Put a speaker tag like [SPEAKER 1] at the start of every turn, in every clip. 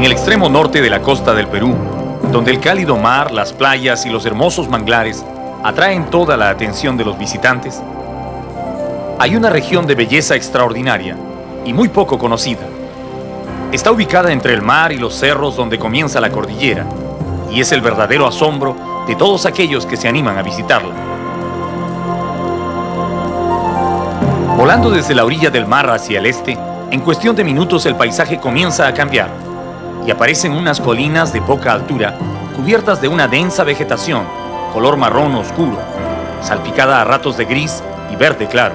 [SPEAKER 1] En el extremo norte de la costa del Perú, donde el cálido mar, las playas y los hermosos manglares atraen toda la atención de los visitantes, hay una región de belleza extraordinaria y muy poco conocida. Está ubicada entre el mar y los cerros donde comienza la cordillera, y es el verdadero asombro de todos aquellos que se animan a visitarla. Volando desde la orilla del mar hacia el este, en cuestión de minutos el paisaje comienza a cambiar y aparecen unas colinas de poca altura cubiertas de una densa vegetación, color marrón oscuro, salpicada a ratos de gris y verde claro.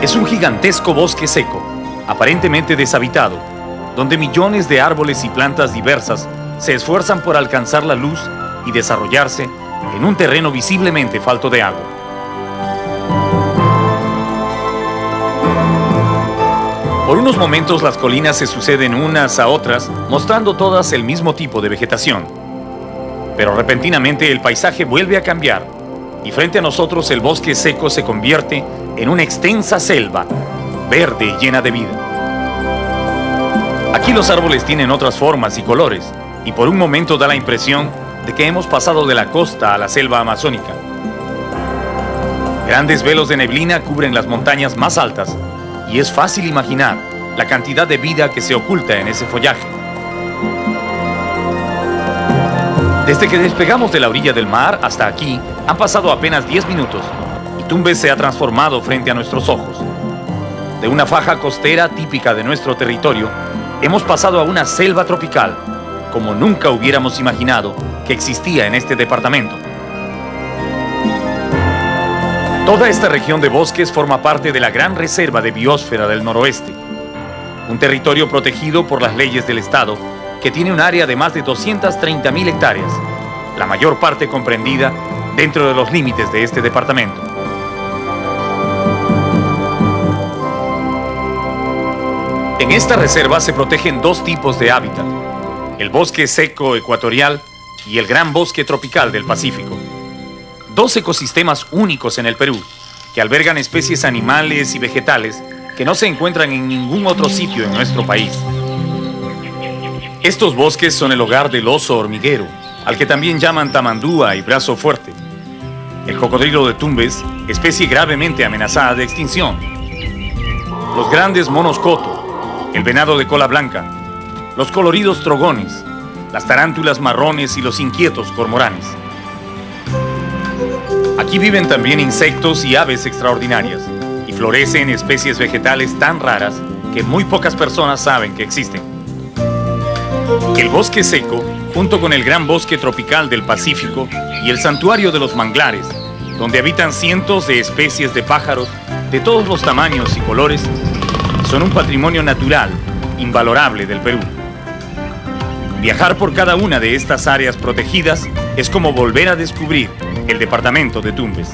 [SPEAKER 1] Es un gigantesco bosque seco, aparentemente deshabitado, donde millones de árboles y plantas diversas se esfuerzan por alcanzar la luz y desarrollarse en un terreno visiblemente falto de agua. Por unos momentos las colinas se suceden unas a otras, mostrando todas el mismo tipo de vegetación. Pero repentinamente el paisaje vuelve a cambiar y frente a nosotros el bosque seco se convierte en una extensa selva, verde y llena de vida. Aquí los árboles tienen otras formas y colores y por un momento da la impresión de que hemos pasado de la costa a la selva amazónica. Grandes velos de neblina cubren las montañas más altas y es fácil imaginar la cantidad de vida que se oculta en ese follaje. Desde que despegamos de la orilla del mar hasta aquí, han pasado apenas 10 minutos y Tumbes se ha transformado frente a nuestros ojos. De una faja costera típica de nuestro territorio, hemos pasado a una selva tropical, como nunca hubiéramos imaginado que existía en este departamento. Toda esta región de bosques forma parte de la Gran Reserva de Biosfera del Noroeste, un territorio protegido por las leyes del Estado que tiene un área de más de 230.000 hectáreas, la mayor parte comprendida dentro de los límites de este departamento. En esta reserva se protegen dos tipos de hábitat, el bosque seco ecuatorial y el gran bosque tropical del Pacífico. Dos ecosistemas únicos en el Perú, que albergan especies animales y vegetales que no se encuentran en ningún otro sitio en nuestro país. Estos bosques son el hogar del oso hormiguero, al que también llaman tamandúa y brazo fuerte, el cocodrilo de Tumbes, especie gravemente amenazada de extinción, los grandes monos coto, el venado de cola blanca, los coloridos trogones, las tarántulas marrones y los inquietos cormoranes. Aquí viven también insectos y aves extraordinarias y florecen especies vegetales tan raras que muy pocas personas saben que existen. El bosque seco, junto con el gran bosque tropical del Pacífico y el santuario de los manglares, donde habitan cientos de especies de pájaros de todos los tamaños y colores, son un patrimonio natural invalorable del Perú. Viajar por cada una de estas áreas protegidas es como volver a descubrir el departamento de Tumbes.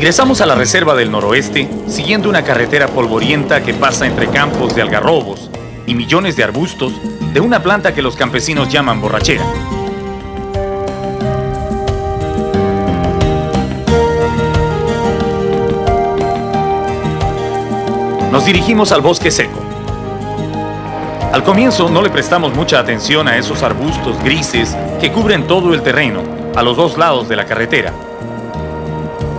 [SPEAKER 1] Ingresamos a la Reserva del Noroeste siguiendo una carretera polvorienta que pasa entre campos de algarrobos y millones de arbustos de una planta que los campesinos llaman borrachera. Nos dirigimos al bosque seco. Al comienzo no le prestamos mucha atención a esos arbustos grises que cubren todo el terreno a los dos lados de la carretera.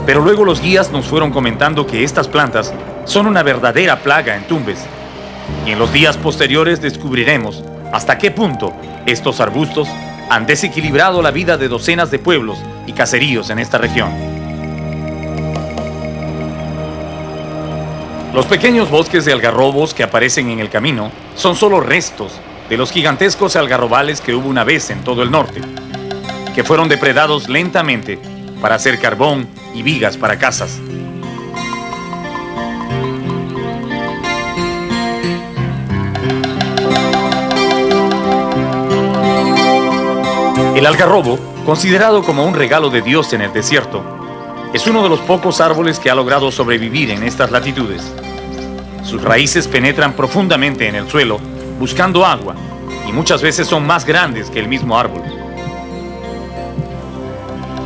[SPEAKER 1] Pero luego los guías nos fueron comentando que estas plantas son una verdadera plaga en Tumbes. Y en los días posteriores descubriremos hasta qué punto estos arbustos han desequilibrado la vida de docenas de pueblos y caseríos en esta región. Los pequeños bosques de algarrobos que aparecen en el camino son solo restos de los gigantescos algarrobales que hubo una vez en todo el norte, que fueron depredados lentamente para hacer carbón y vigas para casas. El algarrobo, considerado como un regalo de Dios en el desierto, es uno de los pocos árboles que ha logrado sobrevivir en estas latitudes. Sus raíces penetran profundamente en el suelo, buscando agua, y muchas veces son más grandes que el mismo árbol.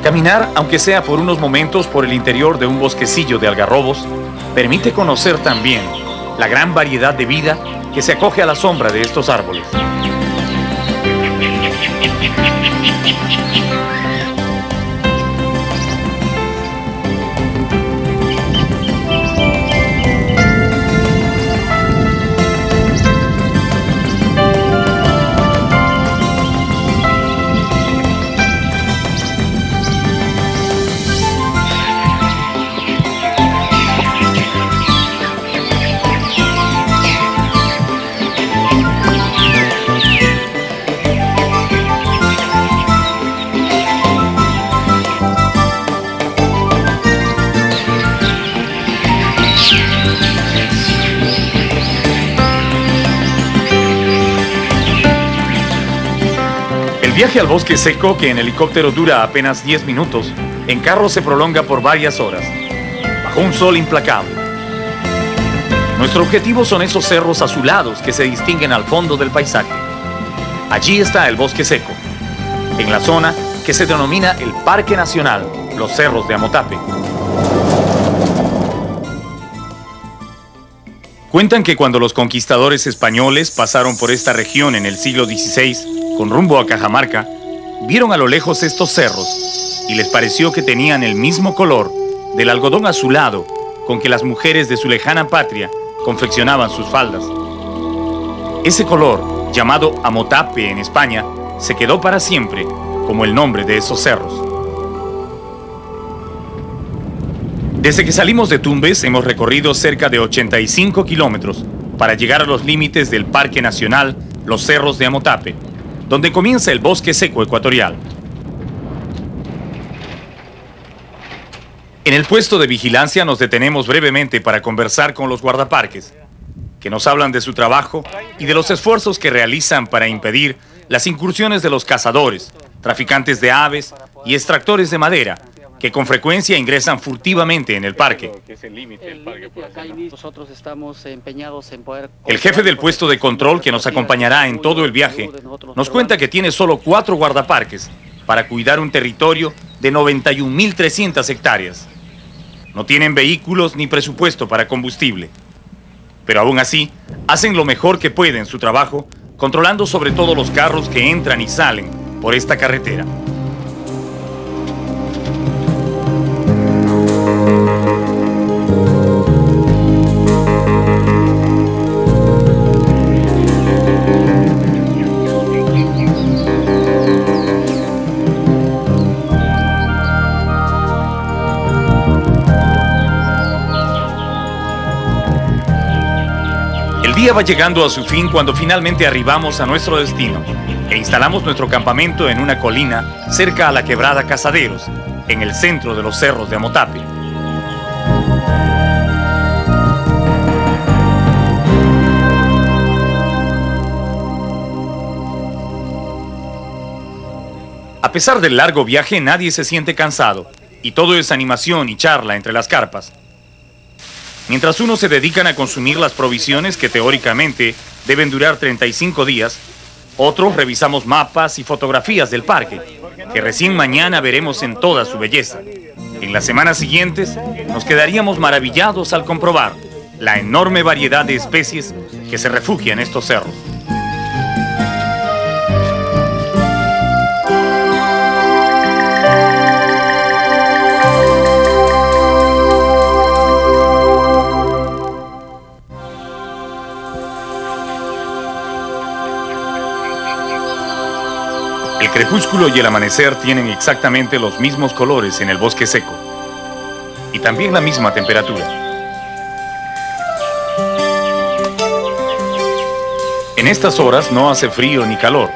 [SPEAKER 1] Caminar, aunque sea por unos momentos por el interior de un bosquecillo de algarrobos, permite conocer también la gran variedad de vida que se acoge a la sombra de estos árboles. El viaje al bosque seco, que en helicóptero dura apenas 10 minutos, en carro se prolonga por varias horas, bajo un sol implacable. Nuestro objetivo son esos cerros azulados que se distinguen al fondo del paisaje. Allí está el bosque seco, en la zona que se denomina el Parque Nacional Los Cerros de Amotape. Cuentan que cuando los conquistadores españoles pasaron por esta región en el siglo XVI, con rumbo a Cajamarca, vieron a lo lejos estos cerros y les pareció que tenían el mismo color del algodón azulado con que las mujeres de su lejana patria confeccionaban sus faldas. Ese color, llamado Amotape en España, se quedó para siempre como el nombre de esos cerros. Desde que salimos de Tumbes hemos recorrido cerca de 85 kilómetros para llegar a los límites del Parque Nacional Los Cerros de Amotape, donde comienza el bosque seco ecuatorial. En el puesto de vigilancia nos detenemos brevemente para conversar con los guardaparques, que nos hablan de su trabajo y de los esfuerzos que realizan para impedir las incursiones de los cazadores, traficantes de aves y extractores de madera, que con frecuencia ingresan furtivamente en el parque.
[SPEAKER 2] Nosotros estamos empeñados en poder...
[SPEAKER 1] El jefe del puesto de control, que nos acompañará en todo el viaje, nos cuenta que tiene solo 4 guardaparques para cuidar un territorio de 91.300 hectáreas. No tienen vehículos ni presupuesto para combustible, pero aún así hacen lo mejor que pueden su trabajo, controlando sobre todo los carros que entran y salen por esta carretera. El día va llegando a su fin cuando finalmente arribamos a nuestro destino e instalamos nuestro campamento en una colina cerca a la quebrada Casaderos, en el centro de los cerros de Amotape. A pesar del largo viaje, nadie se siente cansado y todo es animación y charla entre las carpas. Mientras unos se dedican a consumir las provisiones que teóricamente deben durar 35 días, otros revisamos mapas y fotografías del parque, que recién mañana veremos en toda su belleza. En las semanas siguientes nos quedaríamos maravillados al comprobar la enorme variedad de especies que se refugian en estos cerros. El crepúsculo y el amanecer tienen exactamente los mismos colores en el bosque seco y también la misma temperatura. En estas horas no hace frío ni calor,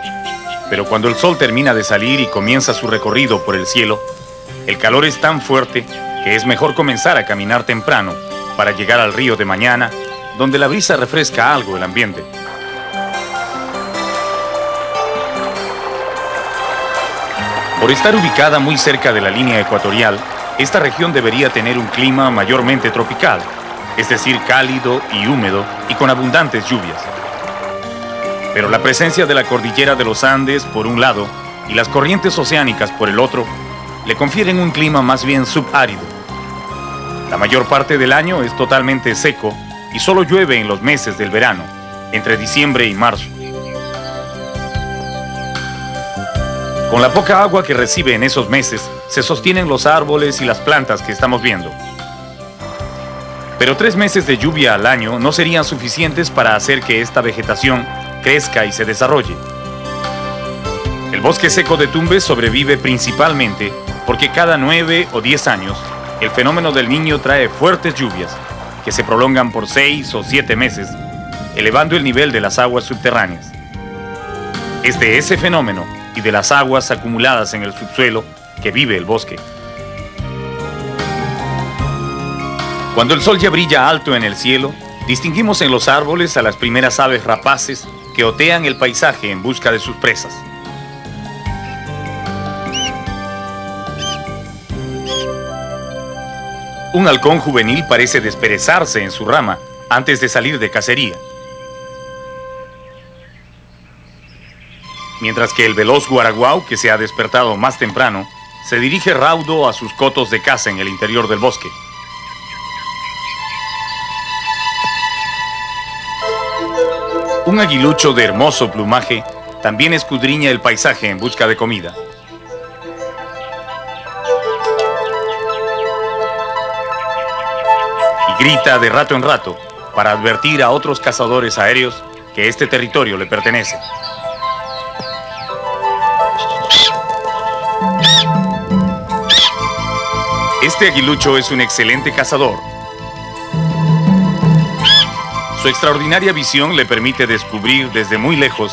[SPEAKER 1] pero cuando el sol termina de salir y comienza su recorrido por el cielo, el calor es tan fuerte que es mejor comenzar a caminar temprano para llegar al río de mañana, donde la brisa refresca algo el ambiente. Por estar ubicada muy cerca de la línea ecuatorial, esta región debería tener un clima mayormente tropical, es decir, cálido y húmedo y con abundantes lluvias. Pero la presencia de la cordillera de los Andes, por un lado, y las corrientes oceánicas, por el otro, le confieren un clima más bien subárido. La mayor parte del año es totalmente seco y solo llueve en los meses del verano, entre diciembre y marzo. Con la poca agua que recibe en esos meses, se sostienen los árboles y las plantas que estamos viendo. Pero 3 meses de lluvia al año no serían suficientes para hacer que esta vegetación crezca y se desarrolle. El bosque seco de Tumbes sobrevive principalmente porque cada 9 o 10 años el fenómeno del Niño trae fuertes lluvias que se prolongan por 6 o 7 meses, elevando el nivel de las aguas subterráneas. Es de ese fenómeno y de las aguas acumuladas en el subsuelo que vive el bosque. Cuando el sol ya brilla alto en el cielo, distinguimos en los árboles a las primeras aves rapaces que otean el paisaje en busca de sus presas. Un halcón juvenil parece desperezarse en su rama antes de salir de cacería, mientras que el veloz guaraguao, que se ha despertado más temprano, se dirige raudo a sus cotos de caza en el interior del bosque. Un aguilucho de hermoso plumaje también escudriña el paisaje en busca de comida. Y grita de rato en rato para advertir a otros cazadores aéreos que este territorio le pertenece. Este aguilucho es un excelente cazador. Su extraordinaria visión le permite descubrir desde muy lejos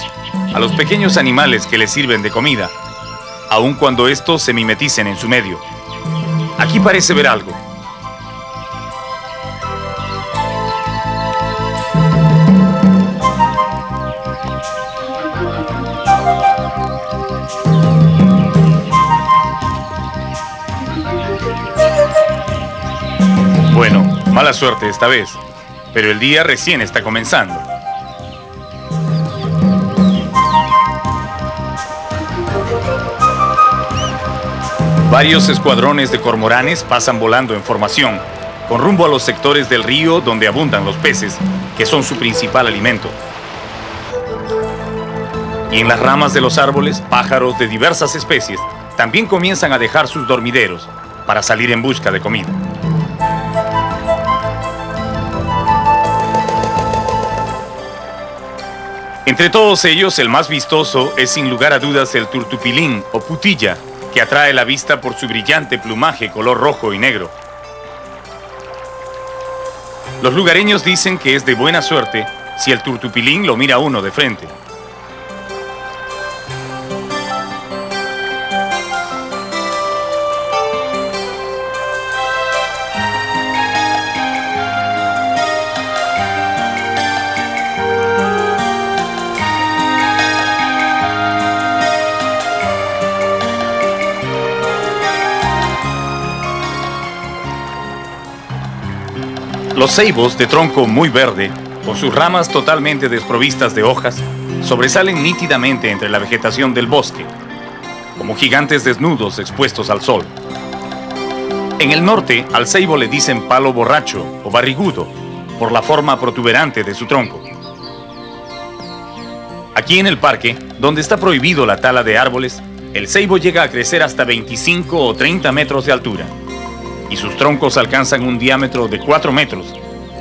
[SPEAKER 1] a los pequeños animales que le sirven de comida, aun cuando estos se mimeticen en su medio. Aquí parece ver algo. Bueno, mala suerte esta vez, pero el día recién está comenzando. Varios escuadrones de cormoranes pasan volando en formación, con rumbo a los sectores del río donde abundan los peces, que son su principal alimento. Y en las ramas de los árboles, pájaros de diversas especies también comienzan a dejar sus dormideros para salir en busca de comida. Entre todos ellos, el más vistoso es sin lugar a dudas el turtupilín o putilla, que atrae la vista por su brillante plumaje color rojo y negro. Los lugareños dicen que es de buena suerte si el turtupilín lo mira a uno de frente. Los ceibos de tronco muy verde, con sus ramas totalmente desprovistas de hojas, sobresalen nítidamente entre la vegetación del bosque, como gigantes desnudos expuestos al sol. En el norte, al ceibo le dicen palo borracho o barrigudo, por la forma protuberante de su tronco. Aquí en el parque, donde está prohibido la tala de árboles, el ceibo llega a crecer hasta 25 o 30 metros de altura, y sus troncos alcanzan un diámetro de 4 metros,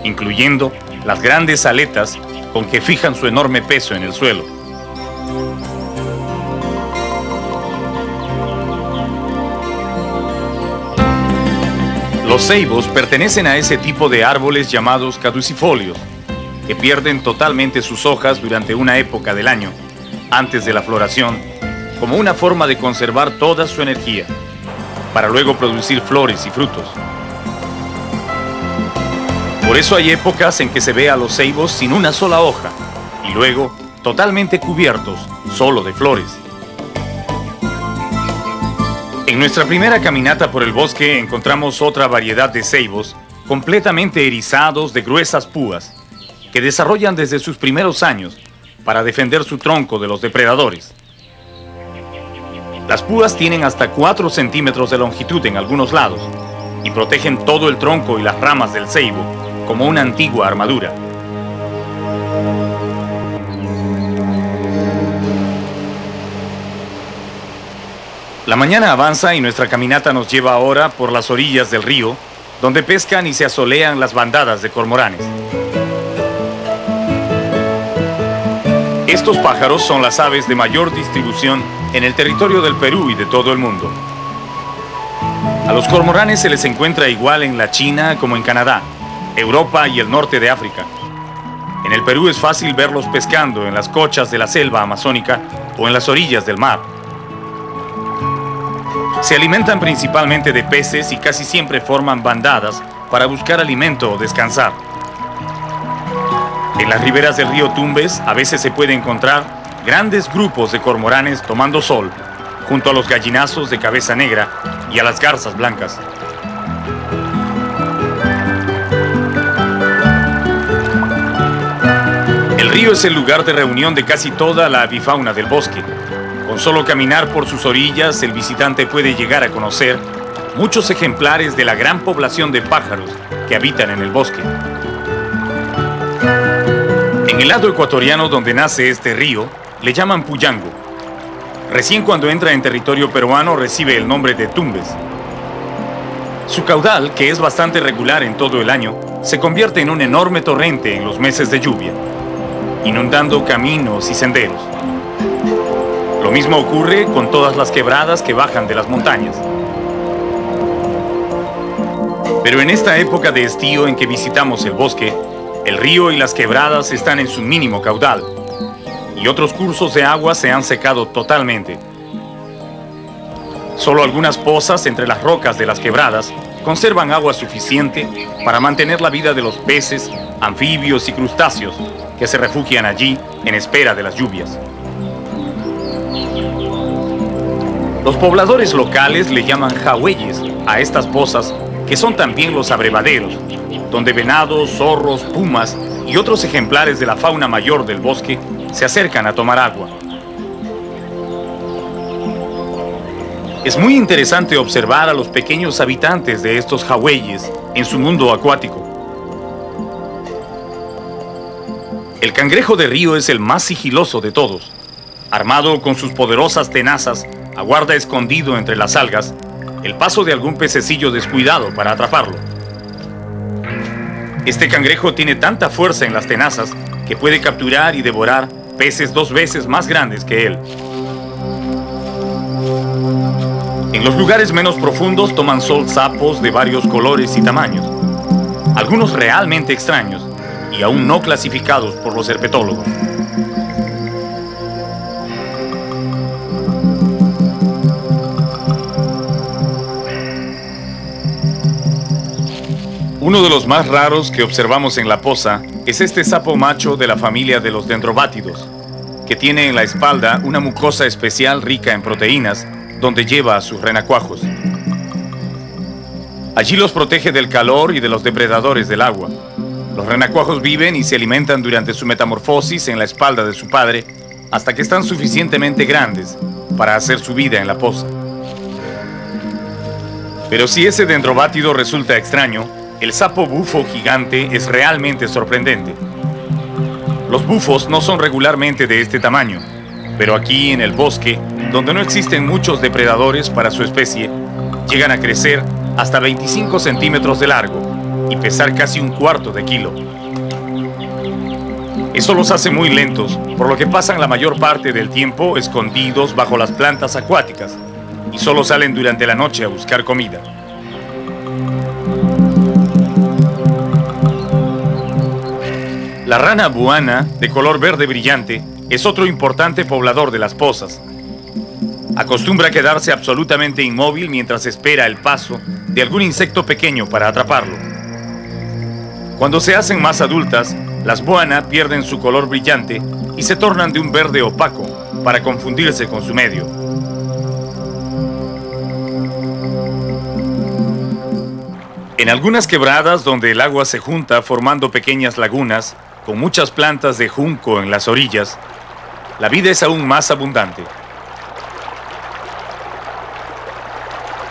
[SPEAKER 1] incluyendo las grandes aletas con que fijan su enorme peso en el suelo. Los ceibos pertenecen a ese tipo de árboles llamados caducifolios, que pierden totalmente sus hojas durante una época del año, antes de la floración, como una forma de conservar toda su energía, para luego producir flores y frutos. Por eso hay épocas en que se ve a los ceibos sin una sola hoja, y luego totalmente cubiertos solo de flores. En nuestra primera caminata por el bosque encontramos otra variedad de ceibos completamente erizados de gruesas púas que desarrollan desde sus primeros años para defender su tronco de los depredadores. Las púas tienen hasta 4 centímetros de longitud en algunos lados y protegen todo el tronco y las ramas del ceibo como una antigua armadura. La mañana avanza y nuestra caminata nos lleva ahora por las orillas del río, donde pescan y se asolean las bandadas de cormoranes. Estos pájaros son las aves de mayor distribución en el territorio del Perú y de todo el mundo. A los cormoranes se les encuentra igual en la China como en Canadá, Europa y el norte de África. En el Perú es fácil verlos pescando en las cochas de la selva amazónica o en las orillas del mar. Se alimentan principalmente de peces y casi siempre forman bandadas para buscar alimento o descansar. En las riberas del río Tumbes a veces se puede encontrar grandes grupos de cormoranes tomando sol, junto a los gallinazos de cabeza negra y a las garzas blancas. El río es el lugar de reunión de casi toda la avifauna del bosque. Con solo caminar por sus orillas, el visitante puede llegar a conocer muchos ejemplares de la gran población de pájaros que habitan en el bosque. En el lado ecuatoriano donde nace este río, le llaman Puyango. Recién cuando entra en territorio peruano recibe el nombre de Tumbes. Su caudal, que es bastante regular en todo el año, se convierte en un enorme torrente en los meses de lluvia, inundando caminos y senderos. Lo mismo ocurre con todas las quebradas que bajan de las montañas. Pero en esta época de estío en que visitamos el bosque, el río y las quebradas están en su mínimo caudal, y otros cursos de agua se han secado totalmente. Solo algunas pozas entre las rocas de las quebradas conservan agua suficiente para mantener la vida de los peces, anfibios y crustáceos que se refugian allí en espera de las lluvias. Los pobladores locales le llaman jagüeyes a estas pozas, que son también los abrevaderos, donde venados, zorros, pumas y otros ejemplares de la fauna mayor del bosque se acercan a tomar agua. Es muy interesante observar a los pequeños habitantes de estos jagüeyes en su mundo acuático. El cangrejo de río es el más sigiloso de todos. Armado con sus poderosas tenazas, aguarda escondido entre las algas el paso de algún pececillo descuidado para atraparlo. Este cangrejo tiene tanta fuerza en las tenazas que puede capturar y devorar peces 2 veces más grandes que él. En los lugares menos profundos toman sol sapos de varios colores y tamaños, algunos realmente extraños y aún no clasificados por los herpetólogos. Uno de los más raros que observamos en la poza es este sapo macho de la familia de los dendrobátidos, que tiene en la espalda una mucosa especial rica en proteínas, donde lleva a sus renacuajos. Allí los protege del calor y de los depredadores del agua. Los renacuajos viven y se alimentan durante su metamorfosis en la espalda de su padre, hasta que están suficientemente grandes para hacer su vida en la poza. Pero si ese dendrobátido resulta extraño, el sapo bufo gigante es realmente sorprendente. Los bufos no son regularmente de este tamaño, pero aquí en el bosque, donde no existen muchos depredadores para su especie, llegan a crecer hasta 25 centímetros de largo y pesar casi 1/4 kilo. Eso los hace muy lentos, por lo que pasan la mayor parte del tiempo escondidos bajo las plantas acuáticas y solo salen durante la noche a buscar comida. La rana buana, de color verde brillante, es otro importante poblador de las pozas. Acostumbra quedarse absolutamente inmóvil mientras espera el paso de algún insecto pequeño para atraparlo. Cuando se hacen más adultas, las buana pierden su color brillante y se tornan de un verde opaco para confundirse con su medio. En algunas quebradas donde el agua se junta formando pequeñas lagunas con muchas plantas de junco en las orillas, la vida es aún más abundante.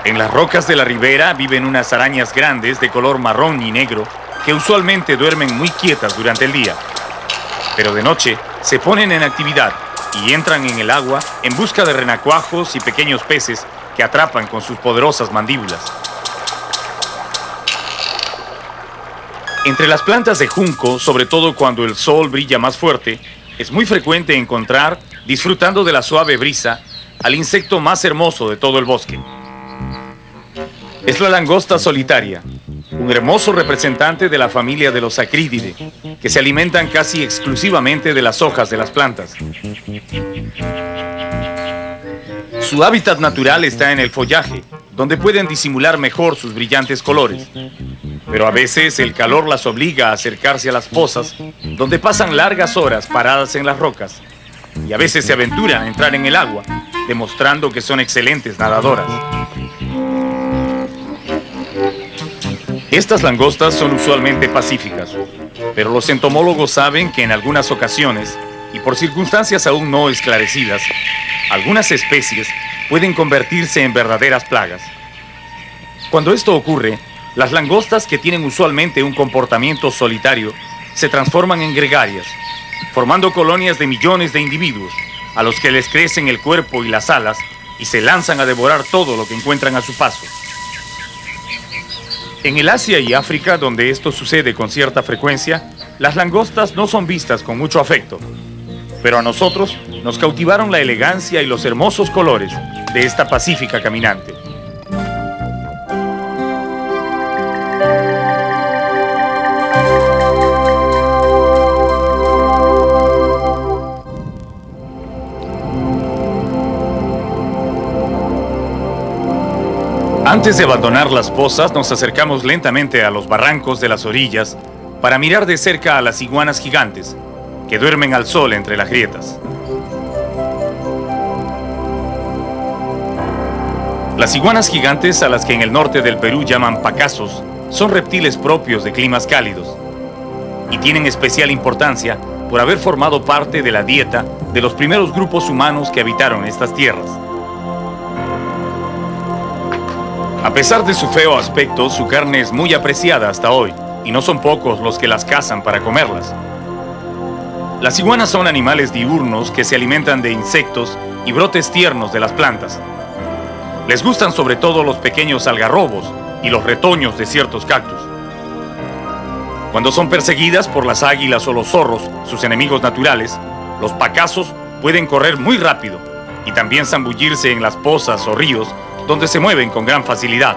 [SPEAKER 1] En las rocas de la ribera viven unas arañas grandes de color marrón y negro que usualmente duermen muy quietas durante el día, pero de noche se ponen en actividad y entran en el agua en busca de renacuajos y pequeños peces que atrapan con sus poderosas mandíbulas. Entre las plantas de junco, sobre todo cuando el sol brilla más fuerte, es muy frecuente encontrar, disfrutando de la suave brisa, al insecto más hermoso de todo el bosque. Es la langosta solitaria, un hermoso representante de la familia de los Acrididae, que se alimentan casi exclusivamente de las hojas de las plantas. Su hábitat natural está en el follaje, donde pueden disimular mejor sus brillantes colores. Pero a veces el calor las obliga a acercarse a las pozas, donde pasan largas horas paradas en las rocas, y a veces se aventuran a entrar en el agua, demostrando que son excelentes nadadoras. Estas langostas son usualmente pacíficas, pero los entomólogos saben que en algunas ocasiones, y por circunstancias aún no esclarecidas, algunas especies pueden convertirse en verdaderas plagas. Cuando esto ocurre, las langostas, que tienen usualmente un comportamiento solitario, se transforman en gregarias, formando colonias de millones de individuos, a los que les crecen el cuerpo y las alas y se lanzan a devorar todo lo que encuentran a su paso. En el Asia y África, donde esto sucede con cierta frecuencia, las langostas no son vistas con mucho afecto, pero a nosotros nos cautivaron la elegancia y los hermosos colores de esta pacífica caminante. Antes de abandonar las pozas, nos acercamos lentamente a los barrancos de las orillas para mirar de cerca a las iguanas gigantes, que duermen al sol entre las grietas. Las iguanas gigantes, a las que en el norte del Perú llaman pacasos, son reptiles propios de climas cálidos y tienen especial importancia por haber formado parte de la dieta de los primeros grupos humanos que habitaron estas tierras. A pesar de su feo aspecto, su carne es muy apreciada hasta hoy, y no son pocos los que las cazan para comerlas. Las iguanas son animales diurnos que se alimentan de insectos y brotes tiernos de las plantas. Les gustan sobre todo los pequeños algarrobos y los retoños de ciertos cactus. Cuando son perseguidas por las águilas o los zorros, sus enemigos naturales, los pacasos pueden correr muy rápido y también zambullirse en las pozas o ríos, donde se mueven con gran facilidad.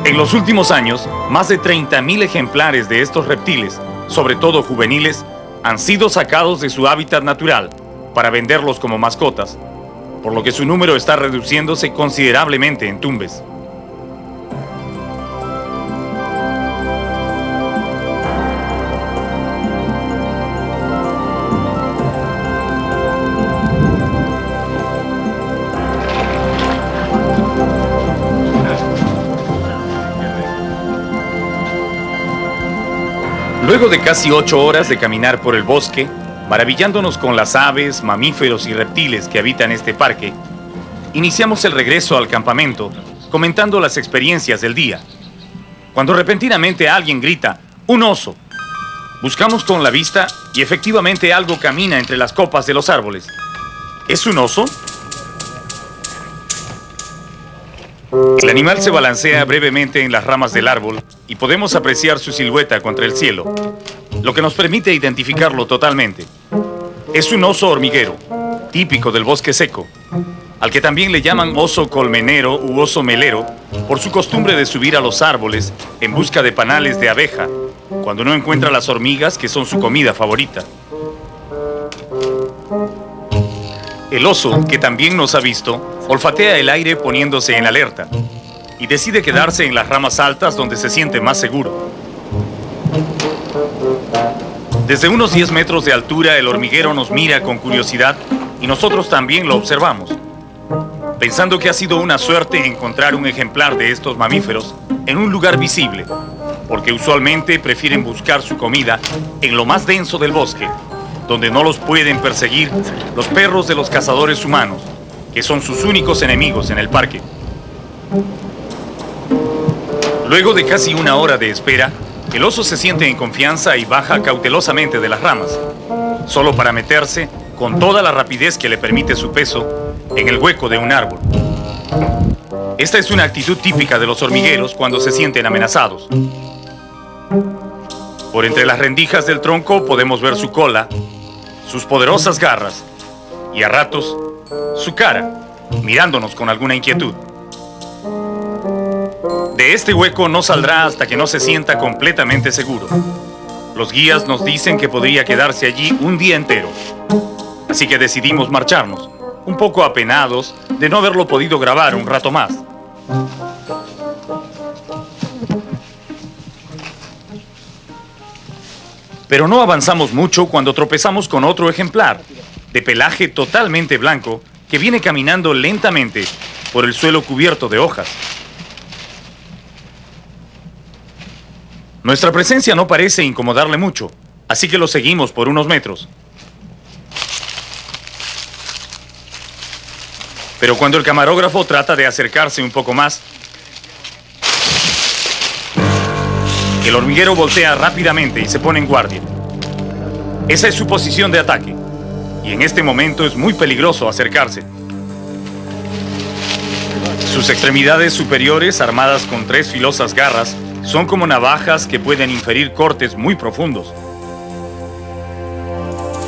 [SPEAKER 1] En los últimos años, más de 30.000 ejemplares de estos reptiles, sobre todo juveniles, han sido sacados de su hábitat natural para venderlos como mascotas, por lo que su número está reduciéndose considerablemente en Tumbes. Luego de casi 8 horas de caminar por el bosque, maravillándonos con las aves, mamíferos y reptiles que habitan este parque, iniciamos el regreso al campamento, comentando las experiencias del día, cuando repentinamente alguien grita: ¡un oso! Buscamos con la vista y efectivamente algo camina entre las copas de los árboles. ¿Es un oso? El animal se balancea brevemente en las ramas del árbol y podemos apreciar su silueta contra el cielo, lo que nos permite identificarlo totalmente. Es un oso hormiguero, típico del bosque seco, al que también le llaman oso colmenero u oso melero, por su costumbre de subir a los árboles en busca de panales de abeja, cuando no encuentra las hormigas que son su comida favorita. El oso, que también nos ha visto, olfatea el aire poniéndose en alerta y decide quedarse en las ramas altas donde se siente más seguro. Desde unos 10 metros de altura, el hormiguero nos mira con curiosidad y nosotros también lo observamos. pensando que ha sido una suerte encontrar un ejemplar de estos mamíferos en un lugar visible, porque usualmente prefieren buscar su comida en lo más denso del bosque, donde no los pueden perseguir los perros de los cazadores humanos, que son sus únicos enemigos en el parque. Luego de casi una hora de espera, el oso se siente en confianza y baja cautelosamente de las ramas, solo para meterse, con toda la rapidez que le permite su peso, en el hueco de un árbol. Esta es una actitud típica de los hormigueros cuando se sienten amenazados. Por entre las rendijas del tronco podemos ver su cola, sus poderosas garras y a ratos su cara, mirándonos con alguna inquietud. De este hueco no saldrá hasta que no se sienta completamente seguro. Los guías nos dicen que podría quedarse allí un día entero. Así que decidimos marcharnos, un poco apenados de no haberlo podido grabar un rato más. Pero no avanzamos mucho cuando tropezamos con otro ejemplar, de pelaje totalmente blanco, que viene caminando lentamente por el suelo cubierto de hojas. Nuestra presencia no parece incomodarle mucho, así que lo seguimos por unos metros. Pero cuando el camarógrafo trata de acercarse un poco más, el hormiguero voltea rápidamente y se pone en guardia. Esa es su posición de ataque, y en este momento es muy peligroso acercarse. Sus extremidades superiores, armadas con 3 filosas garras, son como navajas que pueden inferir cortes muy profundos.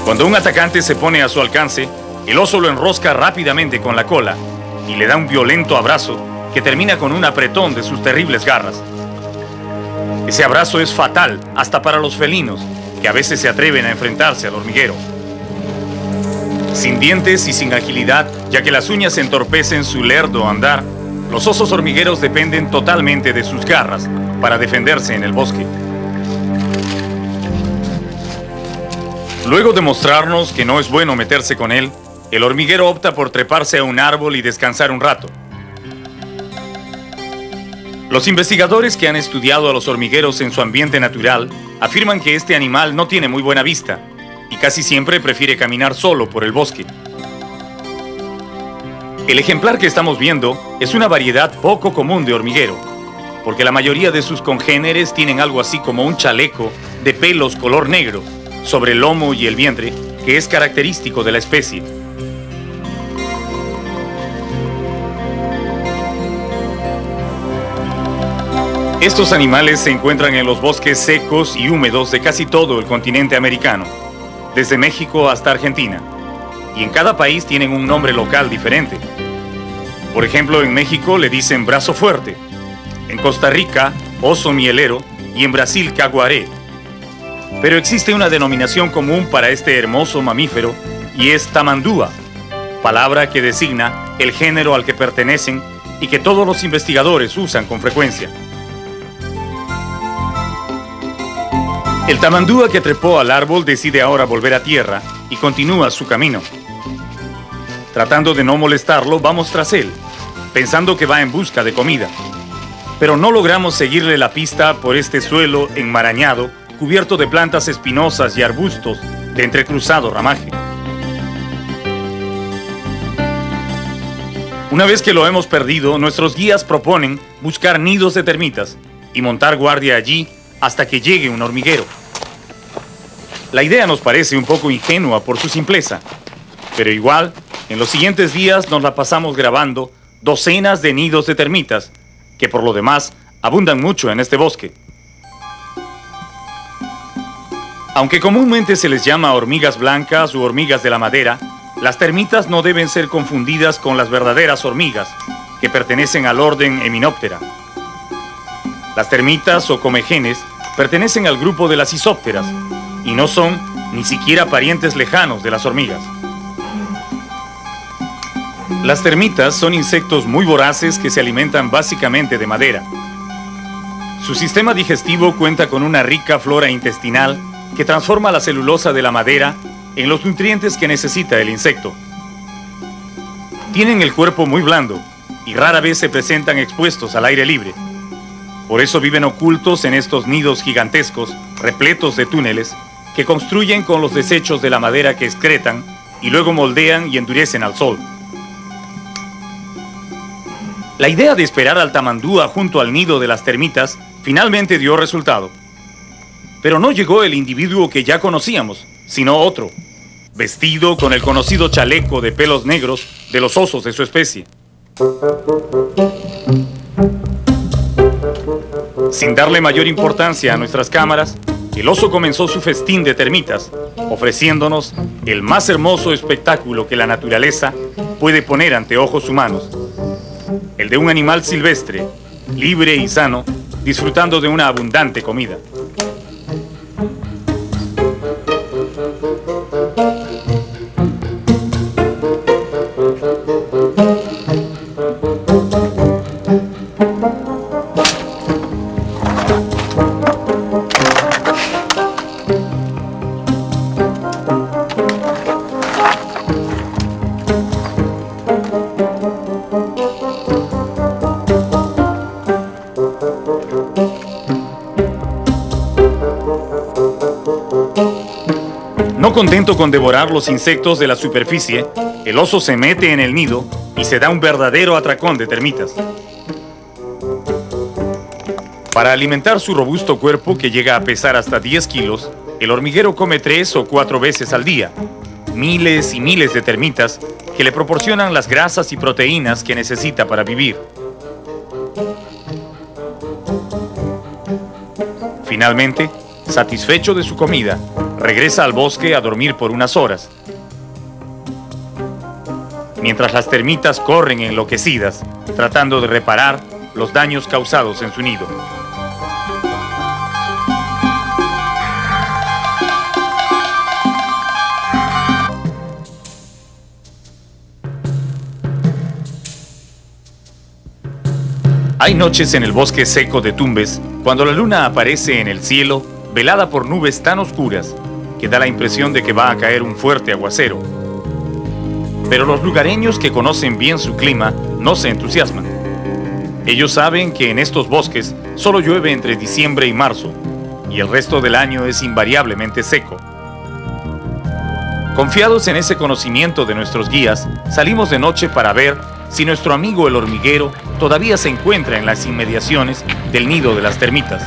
[SPEAKER 1] Cuando un atacante se pone a su alcance, el oso lo enrosca rápidamente con la cola y le da un violento abrazo que termina con un apretón de sus terribles garras. Ese abrazo es fatal hasta para los felinos, que a veces se atreven a enfrentarse al hormiguero. Sin dientes y sin agilidad, ya que las uñas entorpecen su lerdo andar, los osos hormigueros dependen totalmente de sus garras para defenderse en el bosque. Luego de mostrarnos que no es bueno meterse con él, el hormiguero opta por treparse a un árbol y descansar un rato. Los investigadores que han estudiado a los hormigueros en su ambiente natural afirman que este animal no tiene muy buena vista y casi siempre prefiere caminar solo por el bosque. El ejemplar que estamos viendo es una variedad poco común de hormiguero, porque la mayoría de sus congéneres tienen algo así como un chaleco de pelos color negro sobre el lomo y el vientre, que es característico de la especie. Estos animales se encuentran en los bosques secos y húmedos de casi todo el continente americano, desde México hasta Argentina, y en cada país tienen un nombre local diferente. Por ejemplo, en México le dicen brazo fuerte, en Costa Rica, oso mielero, y en Brasil, caguaré. Pero existe una denominación común para este hermoso mamífero, y es tamandúa, palabra que designa el género al que pertenecen y que todos los investigadores usan con frecuencia. El tamandúa que trepó al árbol decide ahora volver a tierra y continúa su camino. Tratando de no molestarlo, vamos tras él, pensando que va en busca de comida. Pero no logramos seguirle la pista por este suelo enmarañado, cubierto de plantas espinosas y arbustos de entrecruzado ramaje. Una vez que lo hemos perdido, nuestros guías proponen buscar nidos de termitas y montar guardia allí hasta que llegue un hormiguero. La idea nos parece un poco ingenua por su simpleza, pero igual, en los siguientes días nos la pasamos grabando docenas de nidos de termitas, que por lo demás abundan mucho en este bosque. Aunque comúnmente se les llama hormigas blancas u hormigas de la madera, las termitas no deben ser confundidas con las verdaderas hormigas, que pertenecen al orden Hymenoptera. Las termitas o comegenes pertenecen al grupo de las isópteras y no son ni siquiera parientes lejanos de las hormigas. Las termitas son insectos muy voraces que se alimentan básicamente de madera. Su sistema digestivo cuenta con una rica flora intestinal que transforma la celulosa de la madera en los nutrientes que necesita el insecto. Tienen el cuerpo muy blando y rara vez se presentan expuestos al aire libre. Por eso viven ocultos en estos nidos gigantescos, repletos de túneles, que construyen con los desechos de la madera que excretan y luego moldean y endurecen al sol. La idea de esperar al tamandúa junto al nido de las termitas finalmente dio resultado. Pero no llegó el individuo que ya conocíamos, sino otro, vestido con el conocido chaleco de pelos negros de los osos de su especie. Sin darle mayor importancia a nuestras cámaras, el oso comenzó su festín de termitas, ofreciéndonos el más hermoso espectáculo que la naturaleza puede poner ante ojos humanos. El de un animal silvestre, libre y sano, disfrutando de una abundante comida. No contento con devorar los insectos de la superficie, el oso se mete en el nido y se da un verdadero atracón de termitas. Para alimentar su robusto cuerpo, que llega a pesar hasta 10 kilos, el hormiguero come 3 o 4 veces al día, miles y miles de termitas que le proporcionan las grasas y proteínas que necesita para vivir. Finalmente, satisfecho de su comida, regresa al bosque a dormir por unas horas. Mientras las termitas corren enloquecidas, tratando de reparar los daños causados en su nido. Hay noches en el bosque seco de Tumbes, cuando la luna aparece en el cielo, velada por nubes tan oscuras que da la impresión de que va a caer un fuerte aguacero. Pero los lugareños, que conocen bien su clima, no se entusiasman. Ellos saben que en estos bosques solo llueve entre diciembre y marzo, y el resto del año es invariablemente seco. Confiados en ese conocimiento de nuestros guías, salimos de noche para ver si nuestro amigo el hormiguero todavía se encuentra en las inmediaciones del nido de las termitas.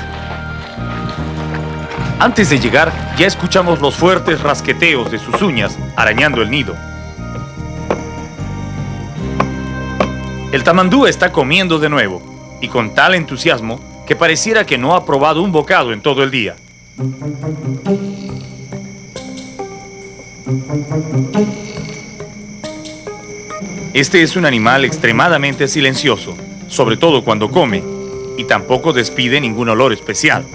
[SPEAKER 1] Antes de llegar, ya escuchamos los fuertes rasqueteos de sus uñas arañando el nido. El tamandúa está comiendo de nuevo, y con tal entusiasmo que pareciera que no ha probado un bocado en todo el día. Este es un animal extremadamente silencioso, sobre todo cuando come, y tampoco despide ningún olor especial.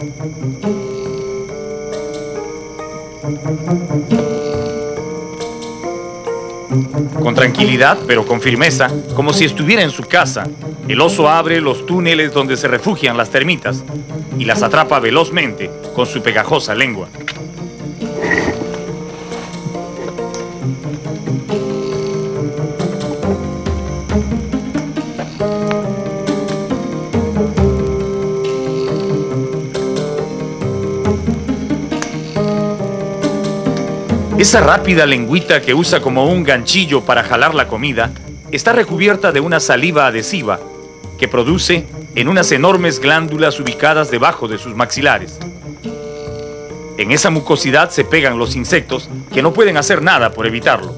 [SPEAKER 1] Con tranquilidad, pero con firmeza, como si estuviera en su casa, el oso abre los túneles donde se refugian las termitas y las atrapa velozmente con su pegajosa lengua. Esa rápida lengüita que usa como un ganchillo para jalar la comida está recubierta de una saliva adhesiva que produce en unas enormes glándulas ubicadas debajo de sus maxilares. En esa mucosidad se pegan los insectos, que no pueden hacer nada por evitarlo.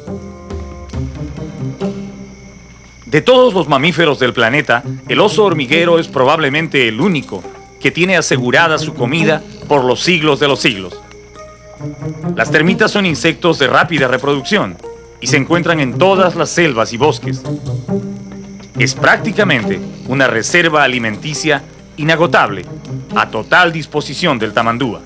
[SPEAKER 1] De todos los mamíferos del planeta, el oso hormiguero es probablemente el único que tiene asegurada su comida por los siglos de los siglos. Las termitas son insectos de rápida reproducción y se encuentran en todas las selvas y bosques. Es prácticamente una reserva alimenticia inagotable, a total disposición del tamandúa.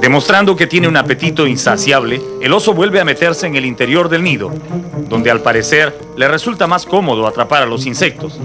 [SPEAKER 1] Demostrando que tiene un apetito insaciable, el oso vuelve a meterse en el interior del nido, donde al parecer le resulta más cómodo atrapar a los insectos.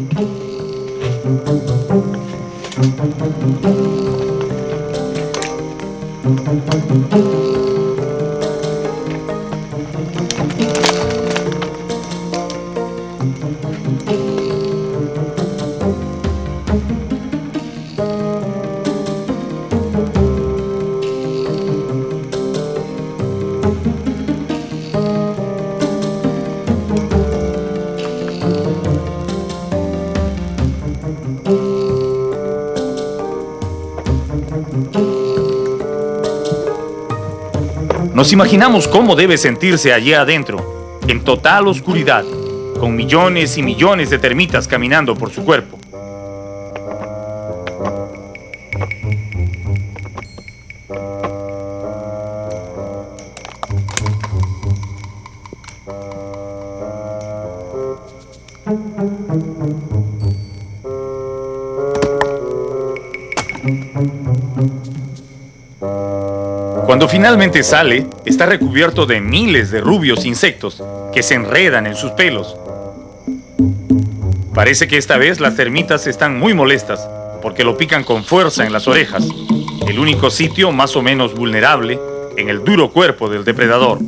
[SPEAKER 1] Nos imaginamos cómo debe sentirse allí adentro, en total oscuridad, con millones y millones de termitas caminando por su cuerpo. Cuando finalmente sale, está recubierto de miles de rubios insectos que se enredan en sus pelos. Parece que esta vez las termitas están muy molestas porque lo pican con fuerza en las orejas, el único sitio más o menos vulnerable en el duro cuerpo del depredador.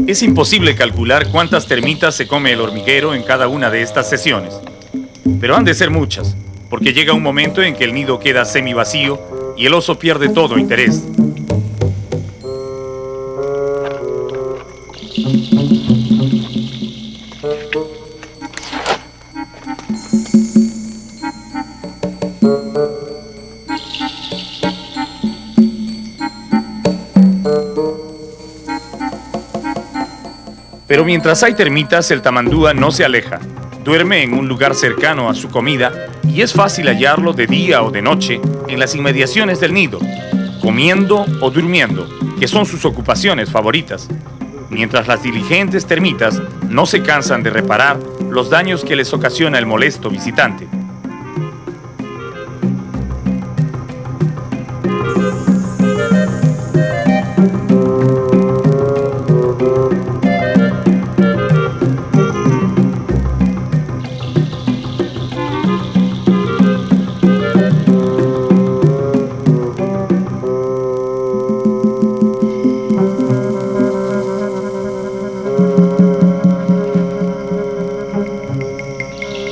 [SPEAKER 1] Es imposible calcular cuántas termitas se come el hormiguero en cada una de estas sesiones, pero han de ser muchas, porque llega un momento en que el nido queda semivacío y el oso pierde todo interés. Pero mientras hay termitas, el tamandúa no se aleja. Duerme en un lugar cercano a su comida y es fácil hallarlo de día o de noche en las inmediaciones del nido, comiendo o durmiendo, que son sus ocupaciones favoritas, mientras las diligentes termitas no se cansan de reparar los daños que les ocasiona el molesto visitante.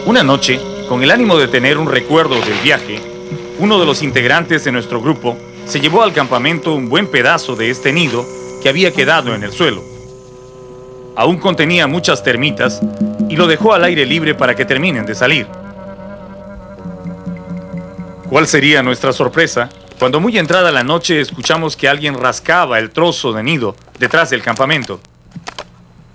[SPEAKER 1] Una noche, con el ánimo de tener un recuerdo del viaje, uno de los integrantes de nuestro grupo se llevó al campamento un buen pedazo de este nido que había quedado en el suelo. Aún contenía muchas termitas y lo dejó al aire libre para que terminen de salir. ¿Cuál sería nuestra sorpresa cuando muy entrada la noche escuchamos que alguien rascaba el trozo de nido detrás del campamento?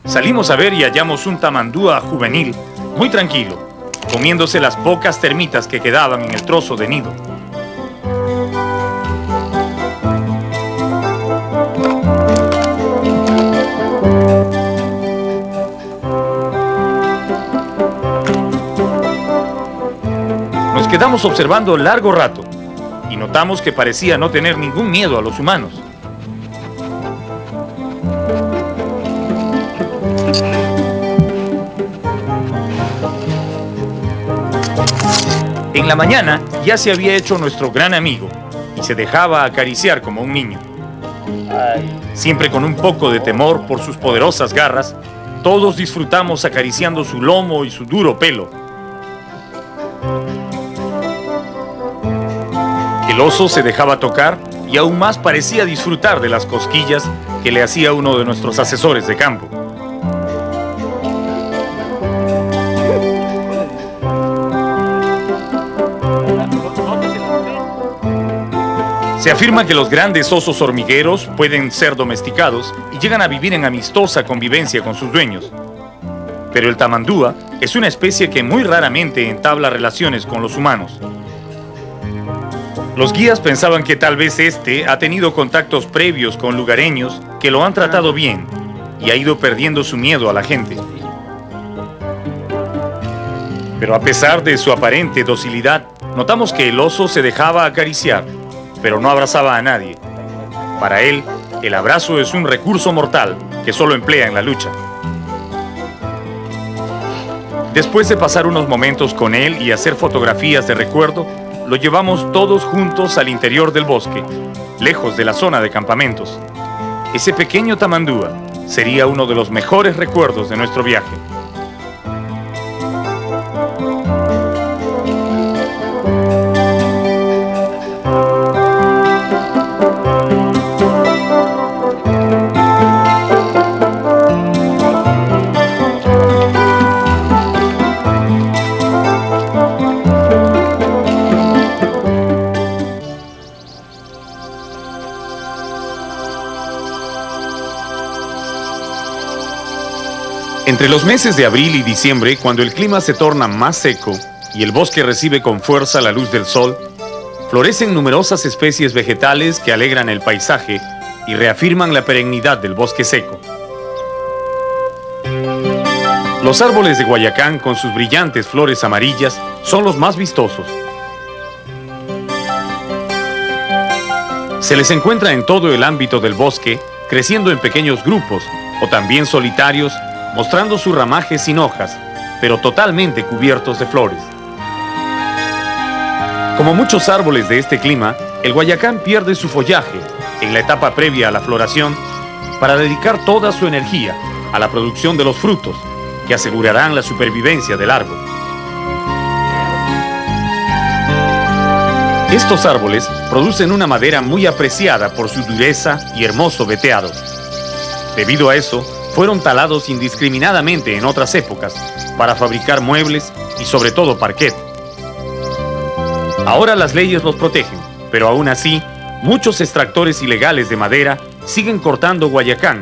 [SPEAKER 1] Salimos a ver y hallamos un tamandúa juvenil muy tranquilo, comiéndose las pocas termitas que quedaban en el trozo de nido. Nos quedamos observando largo rato y notamos que parecía no tener ningún miedo a los humanos. En la mañana ya se había hecho nuestro gran amigo y se dejaba acariciar como un niño. Siempre con un poco de temor por sus poderosas garras, todos disfrutamos acariciando su lomo y su duro pelo. El oso se dejaba tocar y aún más parecía disfrutar de las cosquillas que le hacía uno de nuestros asesores de campo. Se afirma que los grandes osos hormigueros pueden ser domesticados y llegan a vivir en amistosa convivencia con sus dueños. Pero el tamandúa es una especie que muy raramente entabla relaciones con los humanos. Los guías pensaban que tal vez este ha tenido contactos previos con lugareños que lo han tratado bien y ha ido perdiendo su miedo a la gente. Pero a pesar de su aparente docilidad, notamos que el oso se dejaba acariciar, pero no abrazaba a nadie. Para él, el abrazo es un recurso mortal que solo emplea en la lucha. Después de pasar unos momentos con él y hacer fotografías de recuerdo, lo llevamos todos juntos al interior del bosque, lejos de la zona de campamentos. Ese pequeño tamandúa sería uno de los mejores recuerdos de nuestro viaje. Entre los meses de abril y diciembre, cuando el clima se torna más seco y el bosque recibe con fuerza la luz del sol, florecen numerosas especies vegetales que alegran el paisaje y reafirman la perennidad del bosque seco. Los árboles de Guayacán, con sus brillantes flores amarillas, son los más vistosos. Se les encuentra en todo el ámbito del bosque, creciendo en pequeños grupos o también solitarios, mostrando su ramaje sin hojas, pero totalmente cubiertos de flores. Como muchos árboles de este clima, el Guayacán pierde su follaje en la etapa previa a la floración para dedicar toda su energía a la producción de los frutos que asegurarán la supervivencia del árbol. Estos árboles producen una madera muy apreciada por su dureza y hermoso veteado. Debido a eso, fueron talados indiscriminadamente en otras épocas para fabricar muebles y sobre todo parquet. Ahora las leyes los protegen, pero aún así, muchos extractores ilegales de madera siguen cortando Guayacán,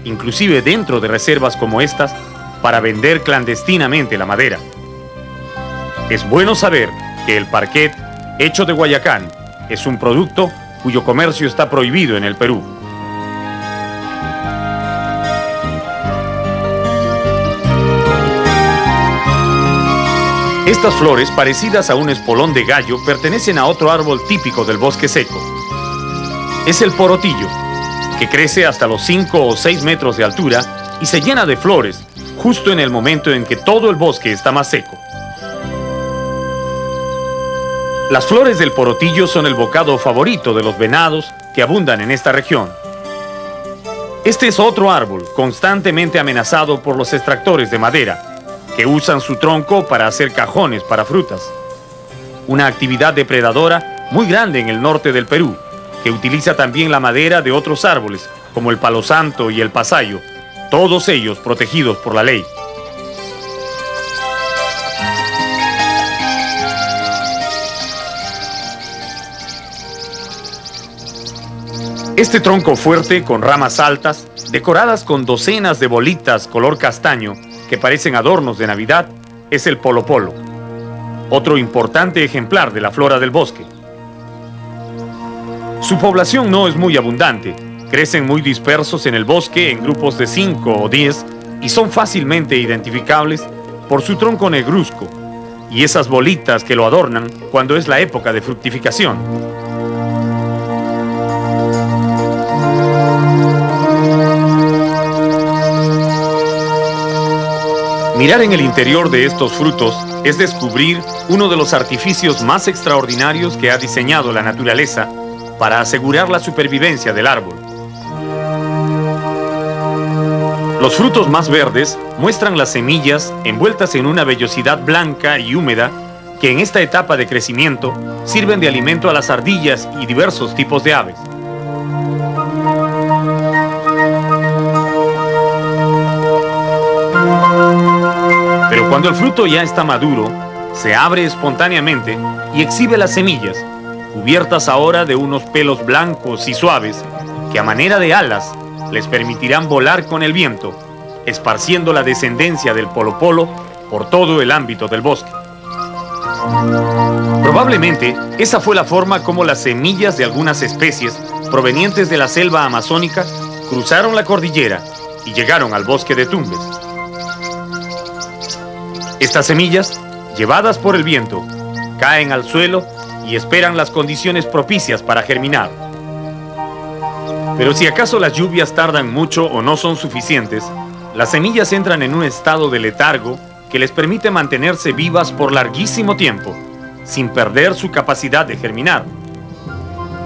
[SPEAKER 1] inclusive dentro de reservas como estas, para vender clandestinamente la madera. Es bueno saber que el parquet hecho de Guayacán es un producto cuyo comercio está prohibido en el Perú. Estas flores, parecidas a un espolón de gallo, pertenecen a otro árbol típico del bosque seco. Es el porotillo, que crece hasta los 5 o 6 metros de altura y se llena de flores justo en el momento en que todo el bosque está más seco. Las flores del porotillo son el bocado favorito de los venados que abundan en esta región. Este es otro árbol constantemente amenazado por los extractores de madera, que usan su tronco para hacer cajones para frutas. Una actividad depredadora muy grande en el norte del Perú, que utiliza también la madera de otros árboles, como el palo santo y el pasayo, todos ellos protegidos por la ley. Este tronco fuerte, con ramas altas, decoradas con docenas de bolitas color castaño, que parecen adornos de Navidad, es el polopolo, otro importante ejemplar de la flora del bosque. Su población no es muy abundante, crecen muy dispersos en el bosque en grupos de 5 o 10 y son fácilmente identificables por su tronco negruzco y esas bolitas que lo adornan cuando es la época de fructificación. Mirar en el interior de estos frutos es descubrir uno de los artificios más extraordinarios que ha diseñado la naturaleza para asegurar la supervivencia del árbol. Los frutos más verdes muestran las semillas envueltas en una vellosidad blanca y húmeda que en esta etapa de crecimiento sirven de alimento a las ardillas y diversos tipos de aves. Pero cuando el fruto ya está maduro, se abre espontáneamente y exhibe las semillas, cubiertas ahora de unos pelos blancos y suaves que a manera de alas les permitirán volar con el viento, esparciendo la descendencia del polopolo por todo el ámbito del bosque. Probablemente esa fue la forma como las semillas de algunas especies provenientes de la selva amazónica cruzaron la cordillera y llegaron al bosque de Tumbes. Estas semillas llevadas por el viento, caen al suelo y esperan las condiciones propicias para germinar. Pero si acaso las lluvias tardan mucho o no son suficientes, las semillas entran en un estado de letargo que les permite mantenerse vivas por larguísimo tiempo, sin perder su capacidad de germinar.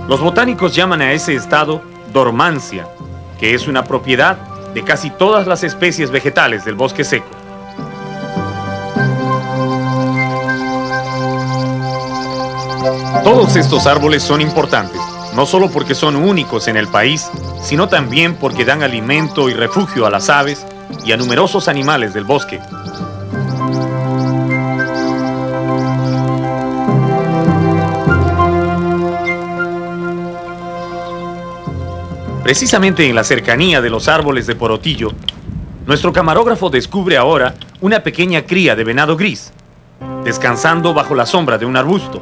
[SPEAKER 1] Los botánicos llaman a ese estado dormancia, que es una propiedad de casi todas las especies vegetales del bosque seco. Todos estos árboles son importantes, no solo porque son únicos en el país, sino también porque dan alimento y refugio a las aves y a numerosos animales del bosque. Precisamente en la cercanía de los árboles de Porotillo, nuestro camarógrafo descubre ahora una pequeña cría de venado gris, descansando bajo la sombra de un arbusto.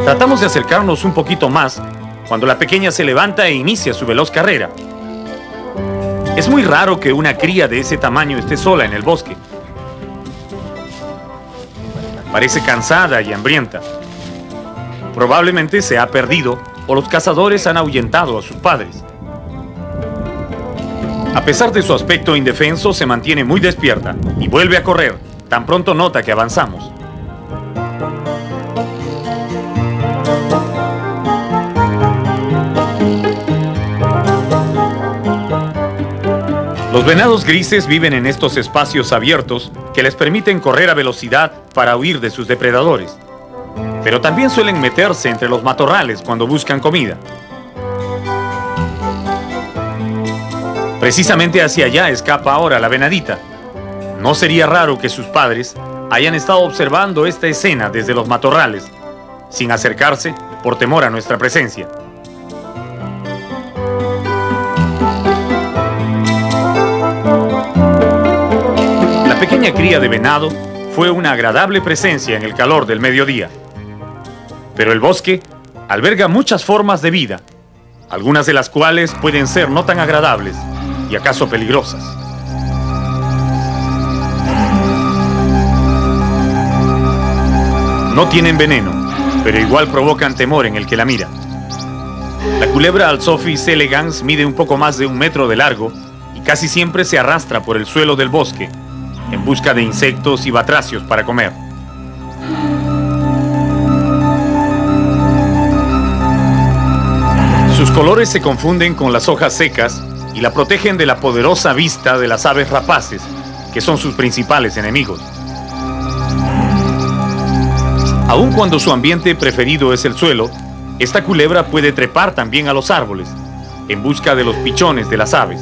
[SPEAKER 1] Tratamos de acercarnos un poquito más cuando la pequeña se levanta e inicia su veloz carrera. Es muy raro que una cría de ese tamaño esté sola en el bosque. Parece cansada y hambrienta. Probablemente se ha perdido o los cazadores han ahuyentado a sus padres. A pesar de su aspecto indefenso, se mantiene muy despierta y vuelve a correr tan pronto nota que avanzamos. Los venados grises viven en estos espacios abiertos que les permiten correr a velocidad para huir de sus depredadores. Pero también suelen meterse entre los matorrales cuando buscan comida. Precisamente hacia allá escapa ahora la venadita. No sería raro que sus padres hayan estado observando esta escena desde los matorrales, sin acercarse por temor a nuestra presencia. La pequeña cría de venado fue una agradable presencia en el calor del mediodía. Pero el bosque alberga muchas formas de vida, algunas de las cuales pueden ser no tan agradables y acaso peligrosas. No tienen veneno, pero igual provocan temor en el que la mira. La culebra Alsophis elegans mide un poco más de 1 metro de largo y casi siempre se arrastra por el suelo del bosque en busca de insectos y batracios para comer. Sus colores se confunden con las hojas secas y la protegen de la poderosa vista de las aves rapaces, que son sus principales enemigos. Aun cuando su ambiente preferido es el suelo, esta culebra puede trepar también a los árboles, en busca de los pichones de las aves.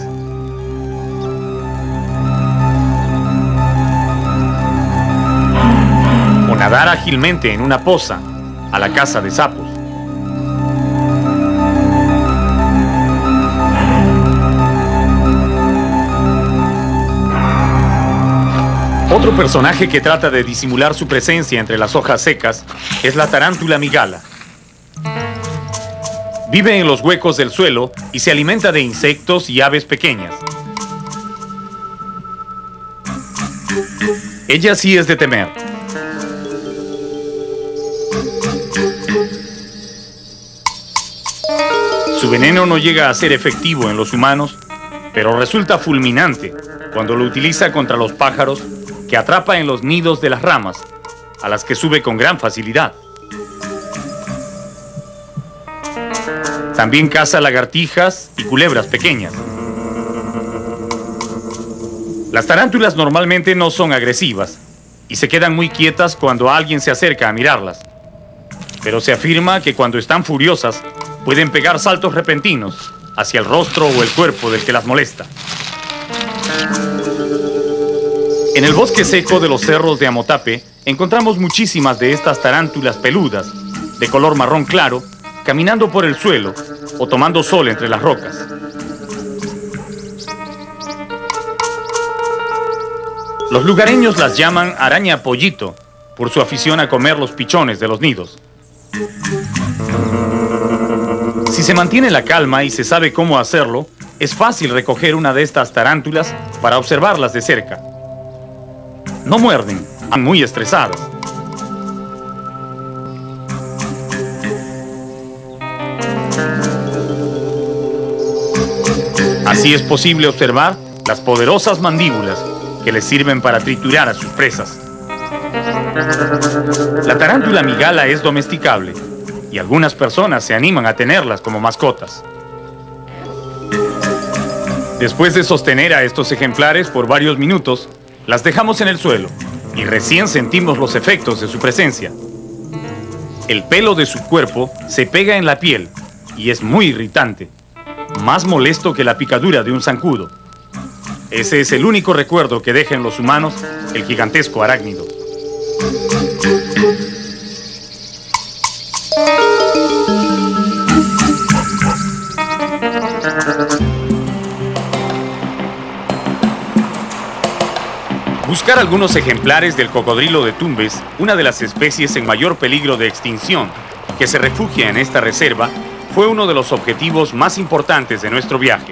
[SPEAKER 1] O nadar ágilmente en una poza, a la caza de sapos. Otro personaje que trata de disimular su presencia entre las hojas secas es la tarántula migala. Vive en los huecos del suelo y se alimenta de insectos y aves pequeñas. Ella sí es de temer. Su veneno no llega a ser efectivo en los humanos, pero resulta fulminante cuando lo utiliza contra los pájaros que atrapa en los nidos de las ramas, a las que sube con gran facilidad. También caza lagartijas y culebras pequeñas. Las tarántulas normalmente no son agresivas y se quedan muy quietas cuando alguien se acerca a mirarlas. Pero se afirma que cuando están furiosas pueden pegar saltos repentinos hacia el rostro o el cuerpo del que las molesta. En el bosque seco de los cerros de Amotape encontramos muchísimas de estas tarántulas peludas, de color marrón claro, caminando por el suelo o tomando sol entre las rocas. Los lugareños las llaman araña pollito por su afición a comer los pichones de los nidos. Si se mantiene la calma y se sabe cómo hacerlo, Es fácil recoger una de estas tarántulas para observarlas de cerca. No muerden, están muy estresadas. Así es posible observar las poderosas mandíbulas que les sirven para triturar a sus presas. La tarántula migala es domesticable y algunas personas se animan a tenerlas como mascotas. Después de sostener a estos ejemplares por varios minutos, las dejamos en el suelo y recién sentimos los efectos de su presencia. El pelo de su cuerpo se pega en la piel y es muy irritante, más molesto que la picadura de un zancudo. Ese es el único recuerdo que deja en los humanos el gigantesco arácnido. Buscar algunos ejemplares del cocodrilo de Tumbes, una de las especies en mayor peligro de extinción, que se refugia en esta reserva, fue uno de los objetivos más importantes de nuestro viaje.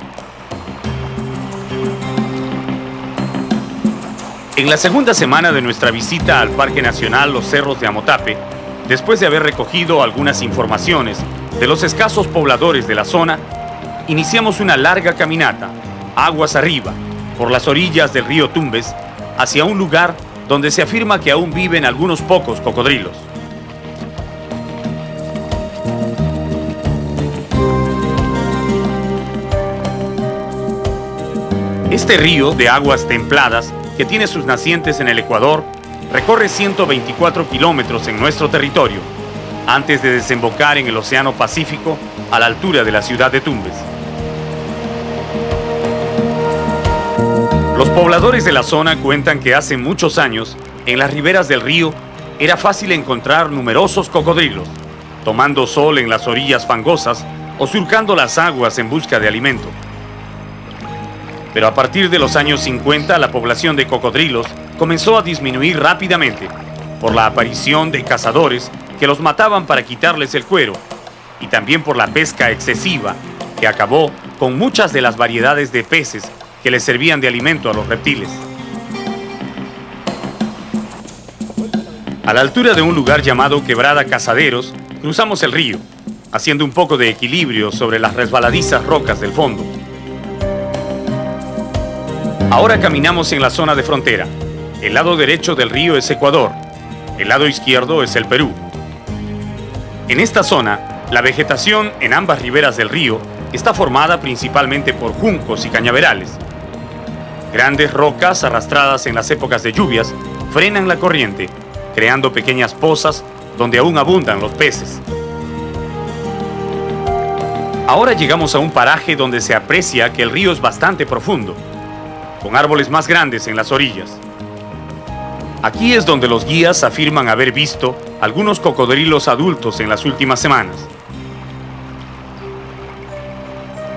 [SPEAKER 1] En la segunda semana de nuestra visita al Parque Nacional Los Cerros de Amotape, después de haber recogido algunas informaciones de los escasos pobladores de la zona, iniciamos una larga caminata, aguas arriba, por las orillas del río Tumbes, hacia un lugar donde se afirma que aún viven algunos pocos cocodrilos. Este río de aguas templadas, que tiene sus nacientes en el Ecuador, recorre 124 kilómetros en nuestro territorio, antes de desembocar en el Océano Pacífico a la altura de la ciudad de Tumbes. Los pobladores de la zona cuentan que hace muchos años, en las riberas del río, era fácil encontrar numerosos cocodrilos, tomando sol en las orillas fangosas o surcando las aguas en busca de alimento. Pero a partir de los años 50, la población de cocodrilos comenzó a disminuir rápidamente por la aparición de cazadores que los mataban para quitarles el cuero y también por la pesca excesiva que acabó con muchas de las variedades de peces que les servían de alimento a los reptiles. A la altura de un lugar llamado Quebrada Cazaderos, cruzamos el río, haciendo un poco de equilibrio sobre las resbaladizas rocas del fondo. Ahora caminamos en la zona de frontera. El lado derecho del río es Ecuador, el lado izquierdo es el Perú. En esta zona, la vegetación en ambas riberas del río está formada principalmente por juncos y cañaverales. Grandes rocas arrastradas en las épocas de lluvias frenan la corriente, creando pequeñas pozas donde aún abundan los peces. Ahora llegamos a un paraje donde se aprecia que el río es bastante profundo, con árboles más grandes en las orillas. Aquí es donde los guías afirman haber visto algunos cocodrilos adultos en las últimas semanas.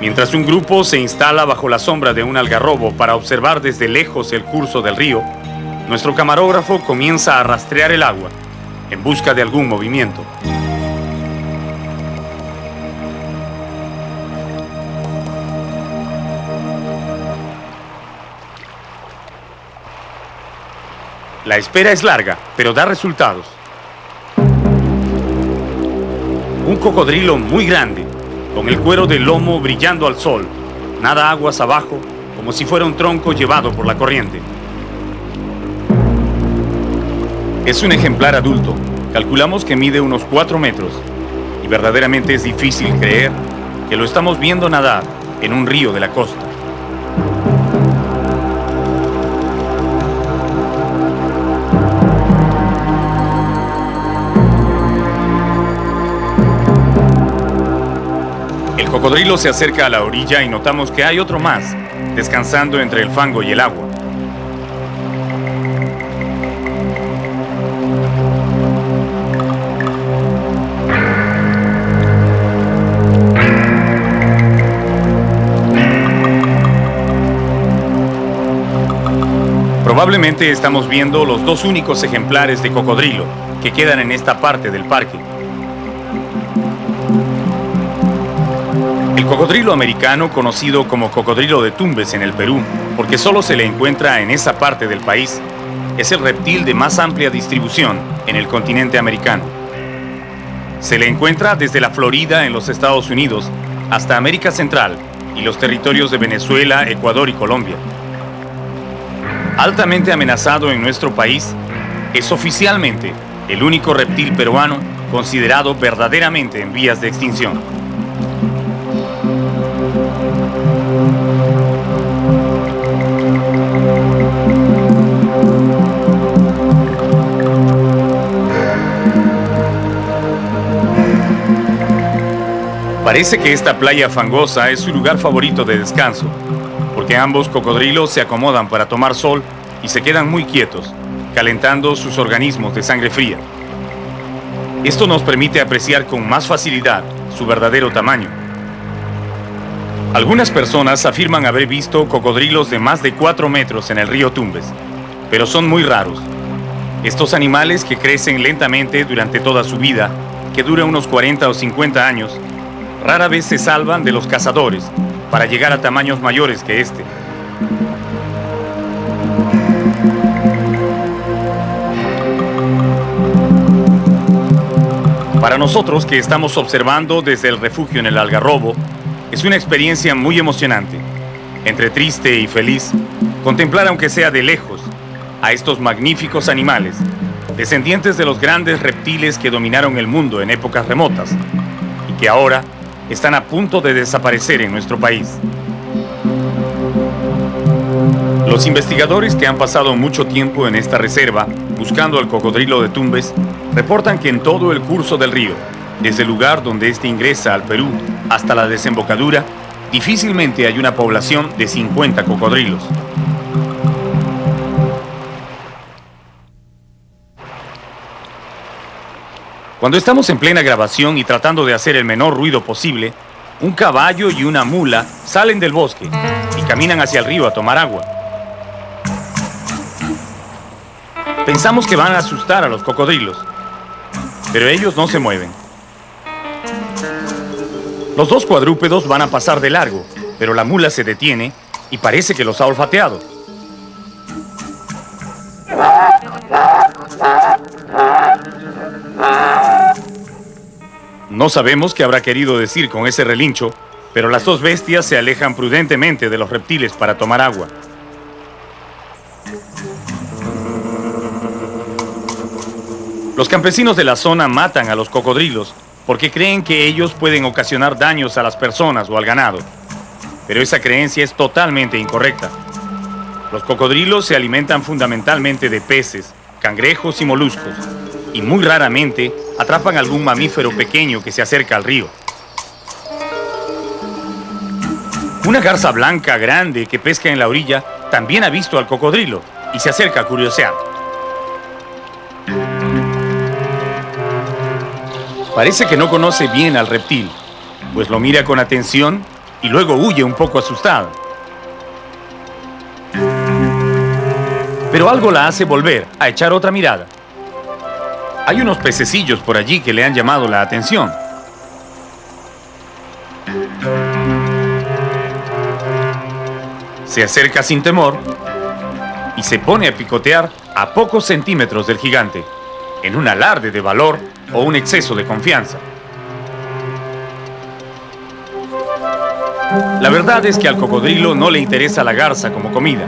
[SPEAKER 1] Mientras un grupo se instala bajo la sombra de un algarrobo para observar desde lejos el curso del río, nuestro camarógrafo comienza a rastrear el agua en busca de algún movimiento. La espera es larga, pero da resultados. Un cocodrilo muy grande, con el cuero del lomo brillando al sol, nada aguas abajo, como si fuera un tronco llevado por la corriente. Es un ejemplar adulto, calculamos que mide unos 4 metros, y verdaderamente es difícil creer que lo estamos viendo nadar en un río de la costa. El cocodrilo se acerca a la orilla y notamos que hay otro más, descansando entre el fango y el agua. Probablemente estamos viendo los dos únicos ejemplares de cocodrilo que quedan en esta parte del parque. El cocodrilo americano, conocido como cocodrilo de Tumbes en el Perú, porque solo se le encuentra en esa parte del país, es el reptil de más amplia distribución en el continente americano. Se le encuentra desde la Florida en los Estados Unidos hasta América Central y los territorios de Venezuela, Ecuador y Colombia. Altamente amenazado en nuestro país, es oficialmente el único reptil peruano considerado verdaderamente en vías de extinción. Parece que esta playa fangosa es su lugar favorito de descanso, porque ambos cocodrilos se acomodan para tomar sol y se quedan muy quietos, calentando sus organismos de sangre fría. Esto nos permite apreciar con más facilidad su verdadero tamaño. Algunas personas afirman haber visto cocodrilos de más de 4 metros en el río Tumbes, pero son muy raros. Estos animales, que crecen lentamente durante toda su vida, que dura unos 40 o 50 años, rara vez se salvan de los cazadores para llegar a tamaños mayores que este. Para nosotros, que estamos observando desde el refugio en el Algarrobo, es una experiencia muy emocionante. Entre triste y feliz, contemplar, aunque sea de lejos, a estos magníficos animales, descendientes de los grandes reptiles que dominaron el mundo en épocas remotas y que ahora están a punto de desaparecer en nuestro país. Los investigadores, que han pasado mucho tiempo en esta reserva buscando al cocodrilo de Tumbes, reportan que en todo el curso del río, desde el lugar donde éste ingresa al Perú hasta la desembocadura, difícilmente hay una población de 50 cocodrilos. Cuando estamos en plena grabación y tratando de hacer el menor ruido posible, un caballo y una mula salen del bosque y caminan hacia el río a tomar agua. Pensamos que van a asustar a los cocodrilos, pero ellos no se mueven. Los dos cuadrúpedos van a pasar de largo, pero la mula se detiene y parece que los ha olfateado. No sabemos qué habrá querido decir con ese relincho, pero las dos bestias se alejan prudentemente de los reptiles para tomar agua. Los campesinos de la zona matan a los cocodrilos porque creen que ellos pueden ocasionar daños a las personas o al ganado. Pero esa creencia es totalmente incorrecta. Los cocodrilos se alimentan fundamentalmente de peces, cangrejos y moluscos, y muy raramente atrapan algún mamífero pequeño que se acerca al río. Una garza blanca grande que pesca en la orilla también ha visto al cocodrilo y se acerca a curiosear. Parece que no conoce bien al reptil, pues lo mira con atención y luego huye un poco asustada. Pero algo la hace volver a echar otra mirada. Hay unos pececillos por allí que le han llamado la atención. Se acerca sin temor y se pone a picotear a pocos centímetros del gigante, en un alarde de valor o un exceso de confianza. La verdad es que al cocodrilo no le interesa la garza como comida,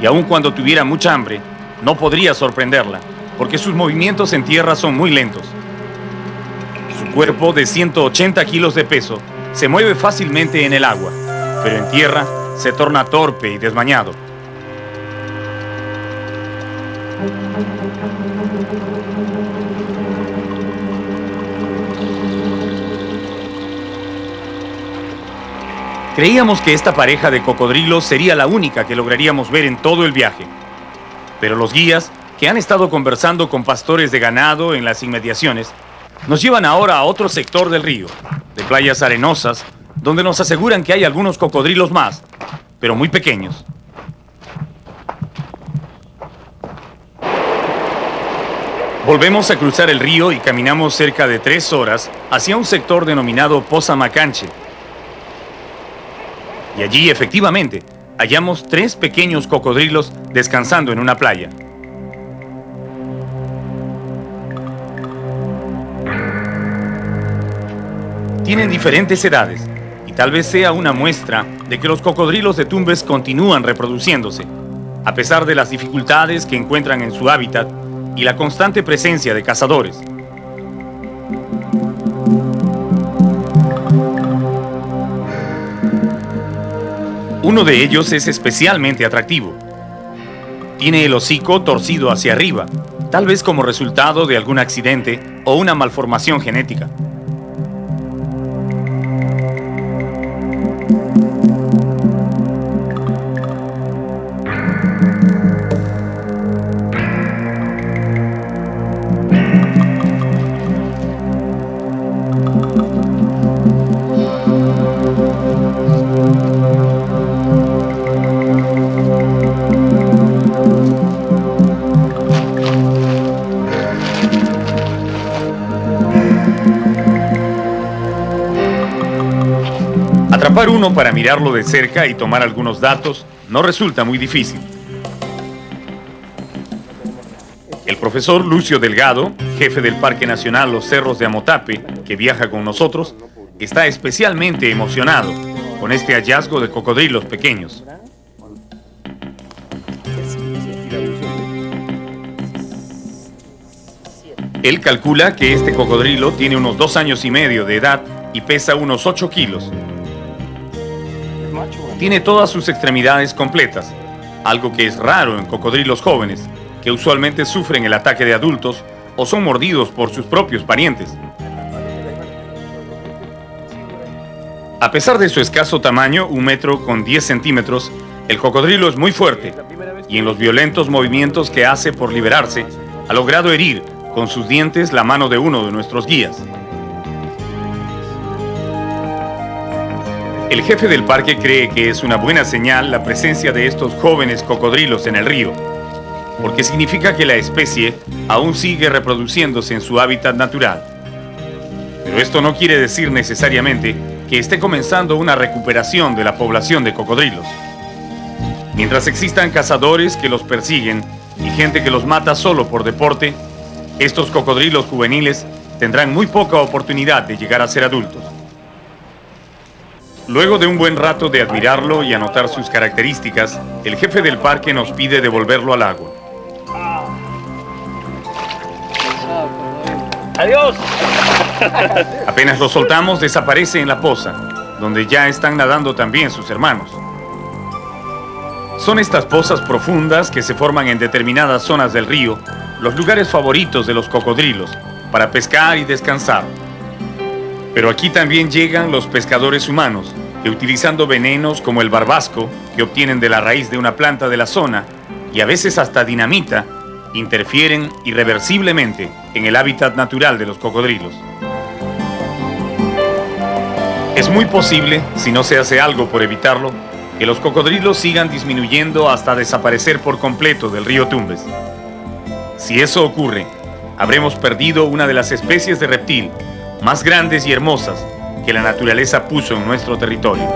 [SPEAKER 1] y aun cuando tuviera mucha hambre, no podría sorprenderla, porque sus movimientos en tierra son muy lentos. Su cuerpo, de 180 kilos de peso, se mueve fácilmente en el agua, pero en tierra se torna torpe y desmañado. Creíamos que esta pareja de cocodrilos sería la única que lograríamos ver en todo el viaje, pero los guías, que han estado conversando con pastores de ganado en las inmediaciones, nos llevan ahora a otro sector del río, de playas arenosas, donde nos aseguran que hay algunos cocodrilos más, pero muy pequeños. Volvemos a cruzar el río y caminamos cerca de 3 horas hacia un sector denominado Poza Macanche, Y allí, efectivamente, hallamos 3 pequeños cocodrilos descansando en una playa. Tienen diferentes edades y tal vez sea una muestra de que los cocodrilos de Tumbes continúan reproduciéndose, a pesar de las dificultades que encuentran en su hábitat y la constante presencia de cazadores. Uno de ellos es especialmente atractivo. Tiene el hocico torcido hacia arriba, tal vez como resultado de algún accidente o una malformación genética. Atrapar uno para mirarlo de cerca y tomar algunos datos no resulta muy difícil. El profesor Lucio Delgado, jefe del Parque Nacional Los Cerros de Amotape, que viaja con nosotros, está especialmente emocionado con este hallazgo de cocodrilos pequeños. Él calcula que este cocodrilo tiene unos 2 años y medio de edad y pesa unos 8 kilos. Tiene todas sus extremidades completas, algo que es raro en cocodrilos jóvenes, que usualmente sufren el ataque de adultos o son mordidos por sus propios parientes. A pesar de su escaso tamaño, 1 metro con 10 centímetros, el cocodrilo es muy fuerte y en los violentos movimientos que hace por liberarse, ha logrado herir con sus dientes la mano de uno de nuestros guías. El jefe del parque cree que es una buena señal la presencia de estos jóvenes cocodrilos en el río, porque significa que la especie aún sigue reproduciéndose en su hábitat natural. Pero esto no quiere decir necesariamente que esté comenzando una recuperación de la población de cocodrilos. Mientras existan cazadores que los persiguen y gente que los mata solo por deporte, estos cocodrilos juveniles tendrán muy poca oportunidad de llegar a ser adultos. Luego de un buen rato de admirarlo y anotar sus características, el jefe del parque nos pide devolverlo al agua.
[SPEAKER 2] ¡Adiós!
[SPEAKER 1] Apenas lo soltamos, desaparece en la poza, donde ya están nadando también sus hermanos. Son estas pozas profundas que se forman en determinadas zonas del río, los lugares favoritos de los cocodrilos, para pescar y descansar. Pero aquí también llegan los pescadores humanos, que utilizando venenos como el barbasco, que obtienen de la raíz de una planta de la zona, y a veces hasta dinamita, interfieren irreversiblemente en el hábitat natural de los cocodrilos. Es muy posible, si no se hace algo por evitarlo, que los cocodrilos sigan disminuyendo hasta desaparecer por completo del río Tumbes. Si eso ocurre, habremos perdido una de las especies de reptil más grandes y hermosas que la naturaleza puso en nuestro territorio.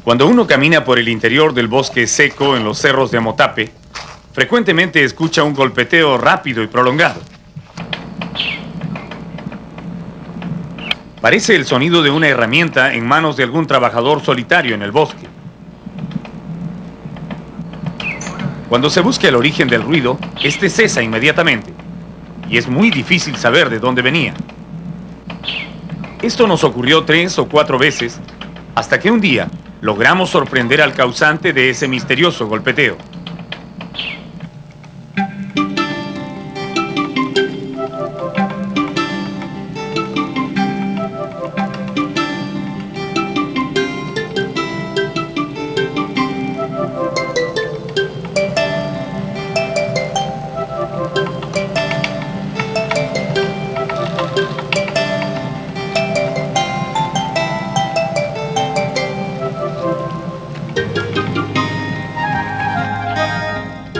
[SPEAKER 1] Cuando uno camina por el interior del bosque seco en los cerros de Amotape, frecuentemente escucha un golpeteo rápido y prolongado. Parece el sonido de una herramienta en manos de algún trabajador solitario en el bosque. Cuando se busca el origen del ruido, este cesa inmediatamente, y es muy difícil saber de dónde venía. Esto nos ocurrió 3 o 4 veces, hasta que un día logramos sorprender al causante de ese misterioso golpeteo.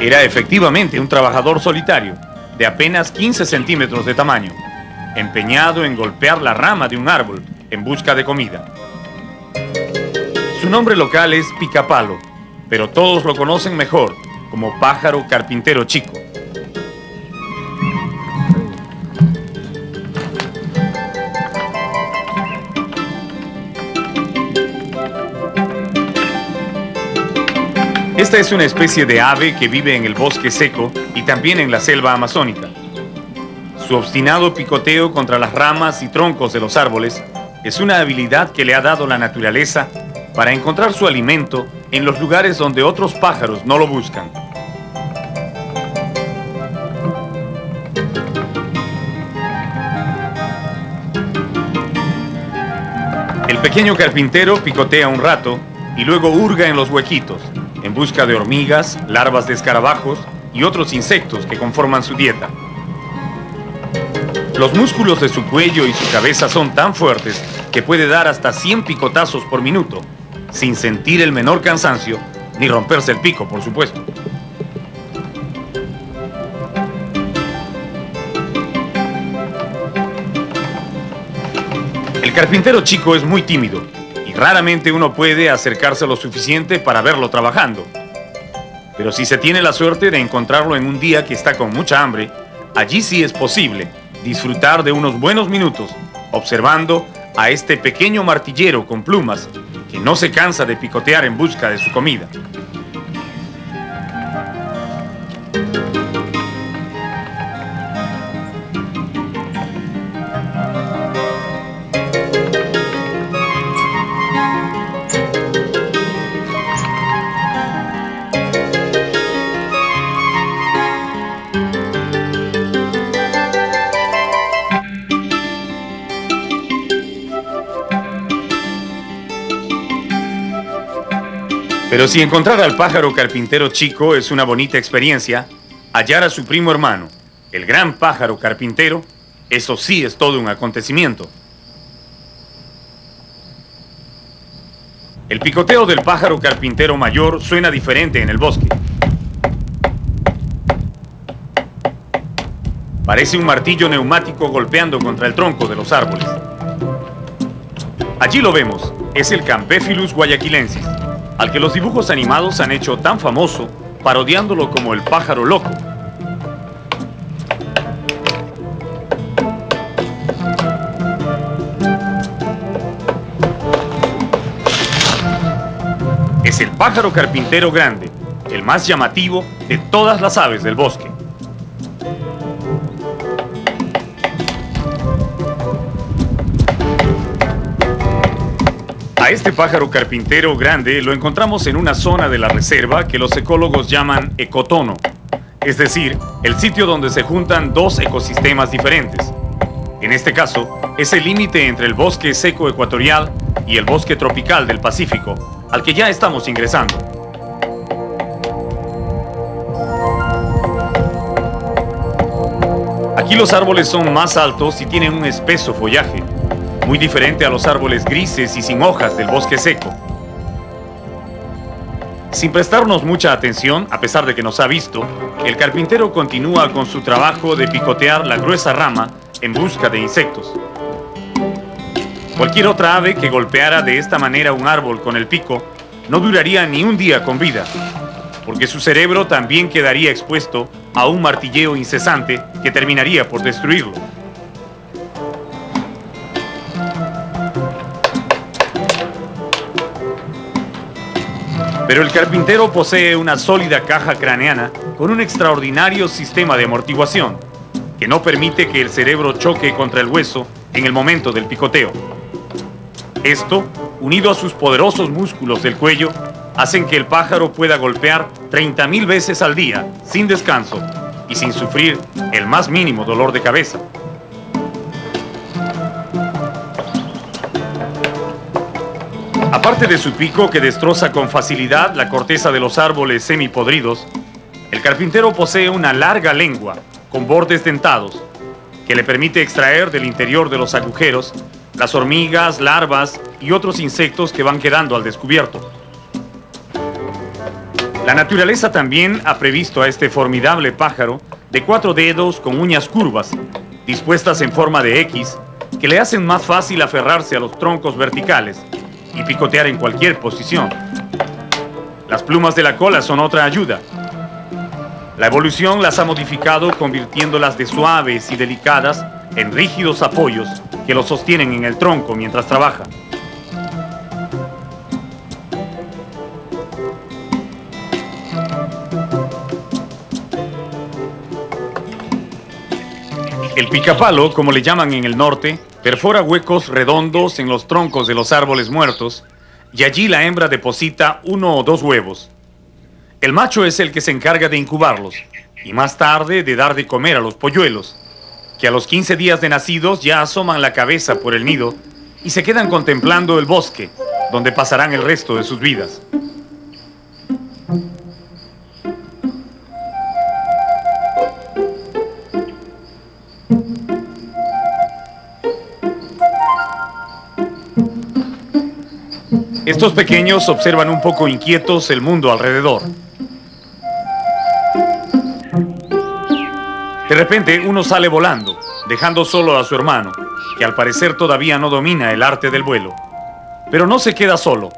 [SPEAKER 1] Era efectivamente un trabajador solitario, de apenas 15 centímetros de tamaño, empeñado en golpear la rama de un árbol en busca de comida. Su nombre local es Picapalo, pero todos lo conocen mejor como Pájaro Carpintero Chico. Esta es una especie de ave que vive en el bosque seco y también en la selva amazónica. Su obstinado picoteo contra las ramas y troncos de los árboles es una habilidad que le ha dado la naturaleza para encontrar su alimento en los lugares donde otros pájaros no lo buscan. El pequeño carpintero picotea un rato y luego hurga en los huequitos en busca de hormigas, larvas de escarabajos y otros insectos que conforman su dieta. Los músculos de su cuello y su cabeza son tan fuertes que puede dar hasta 100 picotazos por minuto, sin sentir el menor cansancio, ni romperse el pico, por supuesto. El carpintero chico es muy tímido y raramente uno puede acercarse lo suficiente para verlo trabajando. Pero si se tiene la suerte de encontrarlo en un día que está con mucha hambre, allí sí es posible disfrutar de unos buenos minutos observando a este pequeño martillero con plumas que no se cansa de picotear en busca de su comida. Pero si encontrar al pájaro carpintero chico es una bonita experiencia, hallar a su primo hermano, el gran pájaro carpintero, eso sí es todo un acontecimiento. El picoteo del pájaro carpintero mayor suena diferente en el bosque. Parece un martillo neumático golpeando contra el tronco de los árboles. Allí lo vemos, es el Campéphilus guayaquilensis, al que los dibujos animados han hecho tan famoso, parodiándolo como el pájaro loco. Es el pájaro carpintero grande, el más llamativo de todas las aves del bosque. A este pájaro carpintero grande lo encontramos en una zona de la reserva que los ecólogos llaman ecotono, es decir, el sitio donde se juntan dos ecosistemas diferentes. En este caso, es el límite entre el bosque seco ecuatorial y el bosque tropical del Pacífico, al que ya estamos ingresando. Aquí los árboles son más altos y tienen un espeso follaje, muy diferente a los árboles grises y sin hojas del bosque seco. Sin prestarnos mucha atención, a pesar de que nos ha visto, el carpintero continúa con su trabajo de picotear la gruesa rama en busca de insectos. Cualquier otra ave que golpeara de esta manera un árbol con el pico no duraría ni un día con vida, porque su cerebro también quedaría expuesto a un martilleo incesante que terminaría por destruirlo. Pero el carpintero posee una sólida caja craneana con un extraordinario sistema de amortiguación que no permite que el cerebro choque contra el hueso en el momento del picoteo. Esto, unido a sus poderosos músculos del cuello, hacen que el pájaro pueda golpear 30.000 veces al día, sin descanso y sin sufrir el más mínimo dolor de cabeza. Aparte de su pico que destroza con facilidad la corteza de los árboles semipodridos, el carpintero posee una larga lengua con bordes dentados que le permite extraer del interior de los agujeros las hormigas, larvas y otros insectos que van quedando al descubierto. La naturaleza también ha previsto a este formidable pájaro de 4 dedos con uñas curvas, dispuestas en forma de X, que le hacen más fácil aferrarse a los troncos verticales y picotear en cualquier posición. Las plumas de la cola son otra ayuda. La evolución las ha modificado convirtiéndolas de suaves y delicadas en rígidos apoyos que los sostienen en el tronco mientras trabaja. El picapalo, como le llaman en el norte, perfora huecos redondos en los troncos de los árboles muertos y allí la hembra deposita 1 o 2 huevos. El macho es el que se encarga de incubarlos y más tarde de dar de comer a los polluelos, que a los 15 días de nacidos ya asoman la cabeza por el nido y se quedan contemplando el bosque, donde pasarán el resto de sus vidas. Estos pequeños observan un poco inquietos el mundo alrededor. De repente, uno sale volando, dejando solo a su hermano, que al parecer todavía no domina el arte del vuelo. Pero no se queda solo.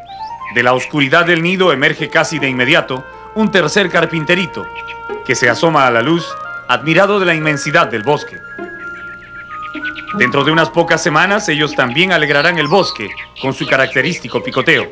[SPEAKER 1] De la oscuridad del nido emerge casi de inmediato un tercer carpinterito, que se asoma a la luz, admirado de la inmensidad del bosque. Dentro de unas pocas semanas, ellos también alegrarán el bosque con su característico picoteo.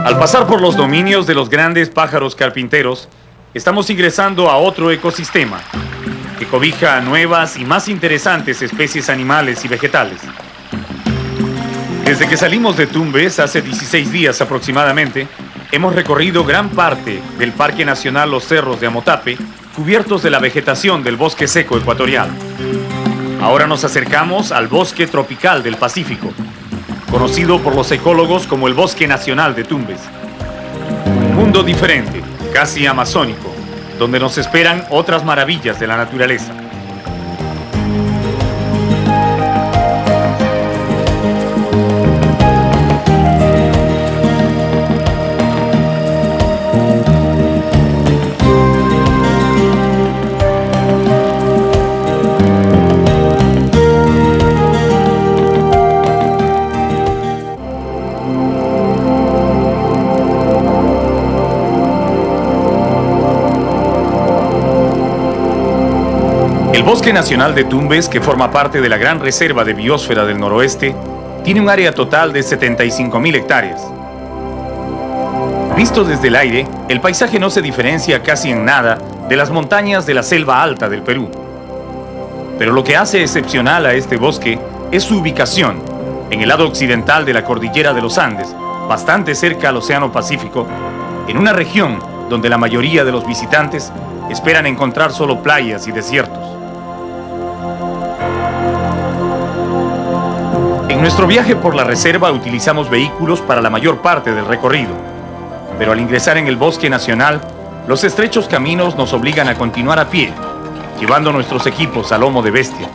[SPEAKER 1] Al pasar por los dominios de los grandes pájaros carpinteros, estamos ingresando a otro ecosistema que cobija a nuevas y más interesantes especies animales y vegetales. Desde que salimos de Tumbes hace 16 días aproximadamente, hemos recorrido gran parte del Parque Nacional Los Cerros de Amotape, cubiertos de la vegetación del bosque seco ecuatorial. Ahora nos acercamos al bosque tropical del Pacífico, conocido por los ecólogos como el Bosque Nacional de Tumbes. Un mundo diferente, casi amazónico, donde nos esperan otras maravillas de la naturaleza. El Bosque Nacional de Tumbes, que forma parte de la Gran Reserva de Biosfera del Noroeste, tiene un área total de 75.000 hectáreas. Visto desde el aire, el paisaje no se diferencia casi en nada de las montañas de la selva alta del Perú. Pero lo que hace excepcional a este bosque es su ubicación, en el lado occidental de la cordillera de los Andes, bastante cerca al Océano Pacífico, en una región donde la mayoría de los visitantes esperan encontrar solo playas y desiertos. En nuestro viaje por la reserva utilizamos vehículos para la mayor parte del recorrido, pero al ingresar en el Bosque Nacional, los estrechos caminos nos obligan a continuar a pie, llevando nuestros equipos a lomo de bestia.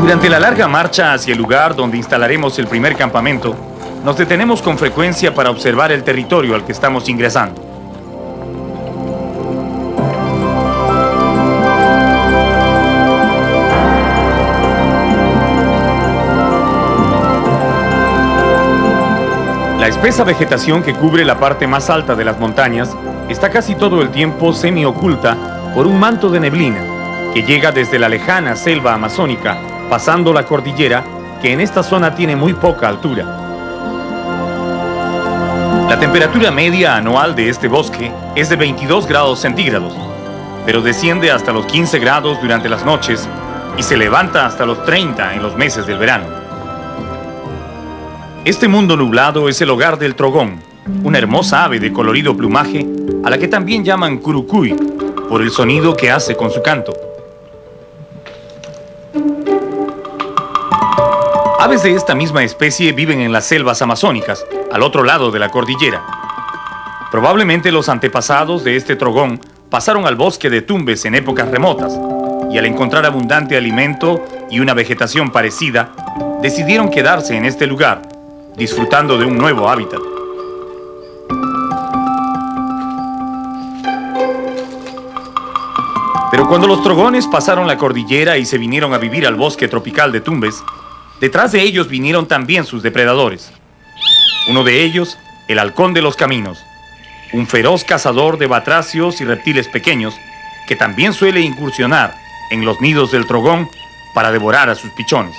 [SPEAKER 1] Durante la larga marcha hacia el lugar donde instalaremos el primer campamento, nos detenemos con frecuencia para observar el territorio al que estamos ingresando. La espesa vegetación que cubre la parte más alta de las montañas está casi todo el tiempo semi-oculta por un manto de neblina que llega desde la lejana selva amazónica, pasando la cordillera, que en esta zona tiene muy poca altura. La temperatura media anual de este bosque es de 22 grados centígrados, pero desciende hasta los 15 grados durante las noches y se levanta hasta los 30 en los meses del verano. Este mundo nublado es el hogar del trogón, una hermosa ave de colorido plumaje a la que también llaman curucuy, por el sonido que hace con su canto. Aves de esta misma especie viven en las selvas amazónicas, al otro lado de la cordillera. Probablemente los antepasados de este trogón pasaron al bosque de Tumbes en épocas remotas, y al encontrar abundante alimento y una vegetación parecida, decidieron quedarse en este lugar, disfrutando de un nuevo hábitat. Pero cuando los trogones pasaron la cordillera y se vinieron a vivir al bosque tropical de Tumbes, detrás de ellos vinieron también sus depredadores. Uno de ellos, el halcón de los caminos, un feroz cazador de batracios y reptiles pequeños que también suele incursionar en los nidos del trogón para devorar a sus pichones.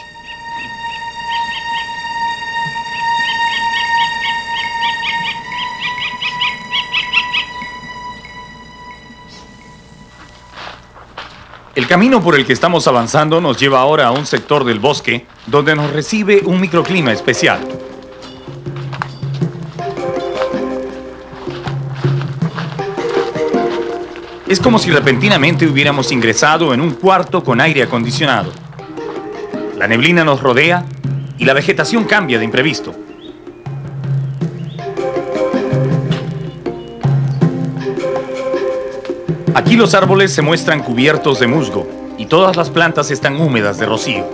[SPEAKER 1] El camino por el que estamos avanzando nos lleva ahora a un sector del bosque donde nos recibe un microclima especial. Es como si repentinamente hubiéramos ingresado en un cuarto con aire acondicionado. La neblina nos rodea y la vegetación cambia de imprevisto. Aquí los árboles se muestran cubiertos de musgo y todas las plantas están húmedas de rocío.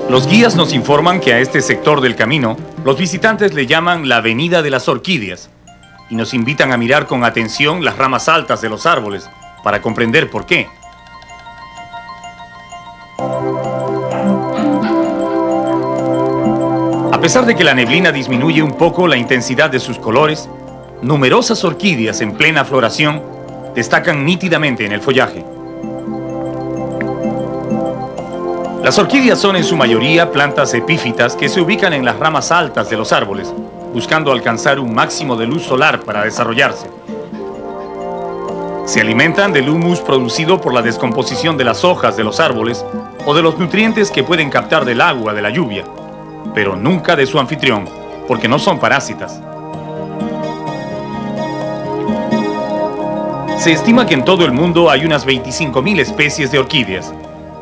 [SPEAKER 1] Los guías nos informan que a este sector del camino los visitantes le llaman la Avenida de las Orquídeas y nos invitan a mirar con atención las ramas altas de los árboles para comprender por qué. A pesar de que la neblina disminuye un poco la intensidad de sus colores, numerosas orquídeas en plena floración destacan nítidamente en el follaje. Las orquídeas son en su mayoría plantas epífitas que se ubican en las ramas altas de los árboles, buscando alcanzar un máximo de luz solar para desarrollarse. Se alimentan del humus producido por la descomposición de las hojas de los árboles o de los nutrientes que pueden captar del agua de la lluvia, pero nunca de su anfitrión, porque no son parásitas. Se estima que en todo el mundo hay unas 25.000 especies de orquídeas,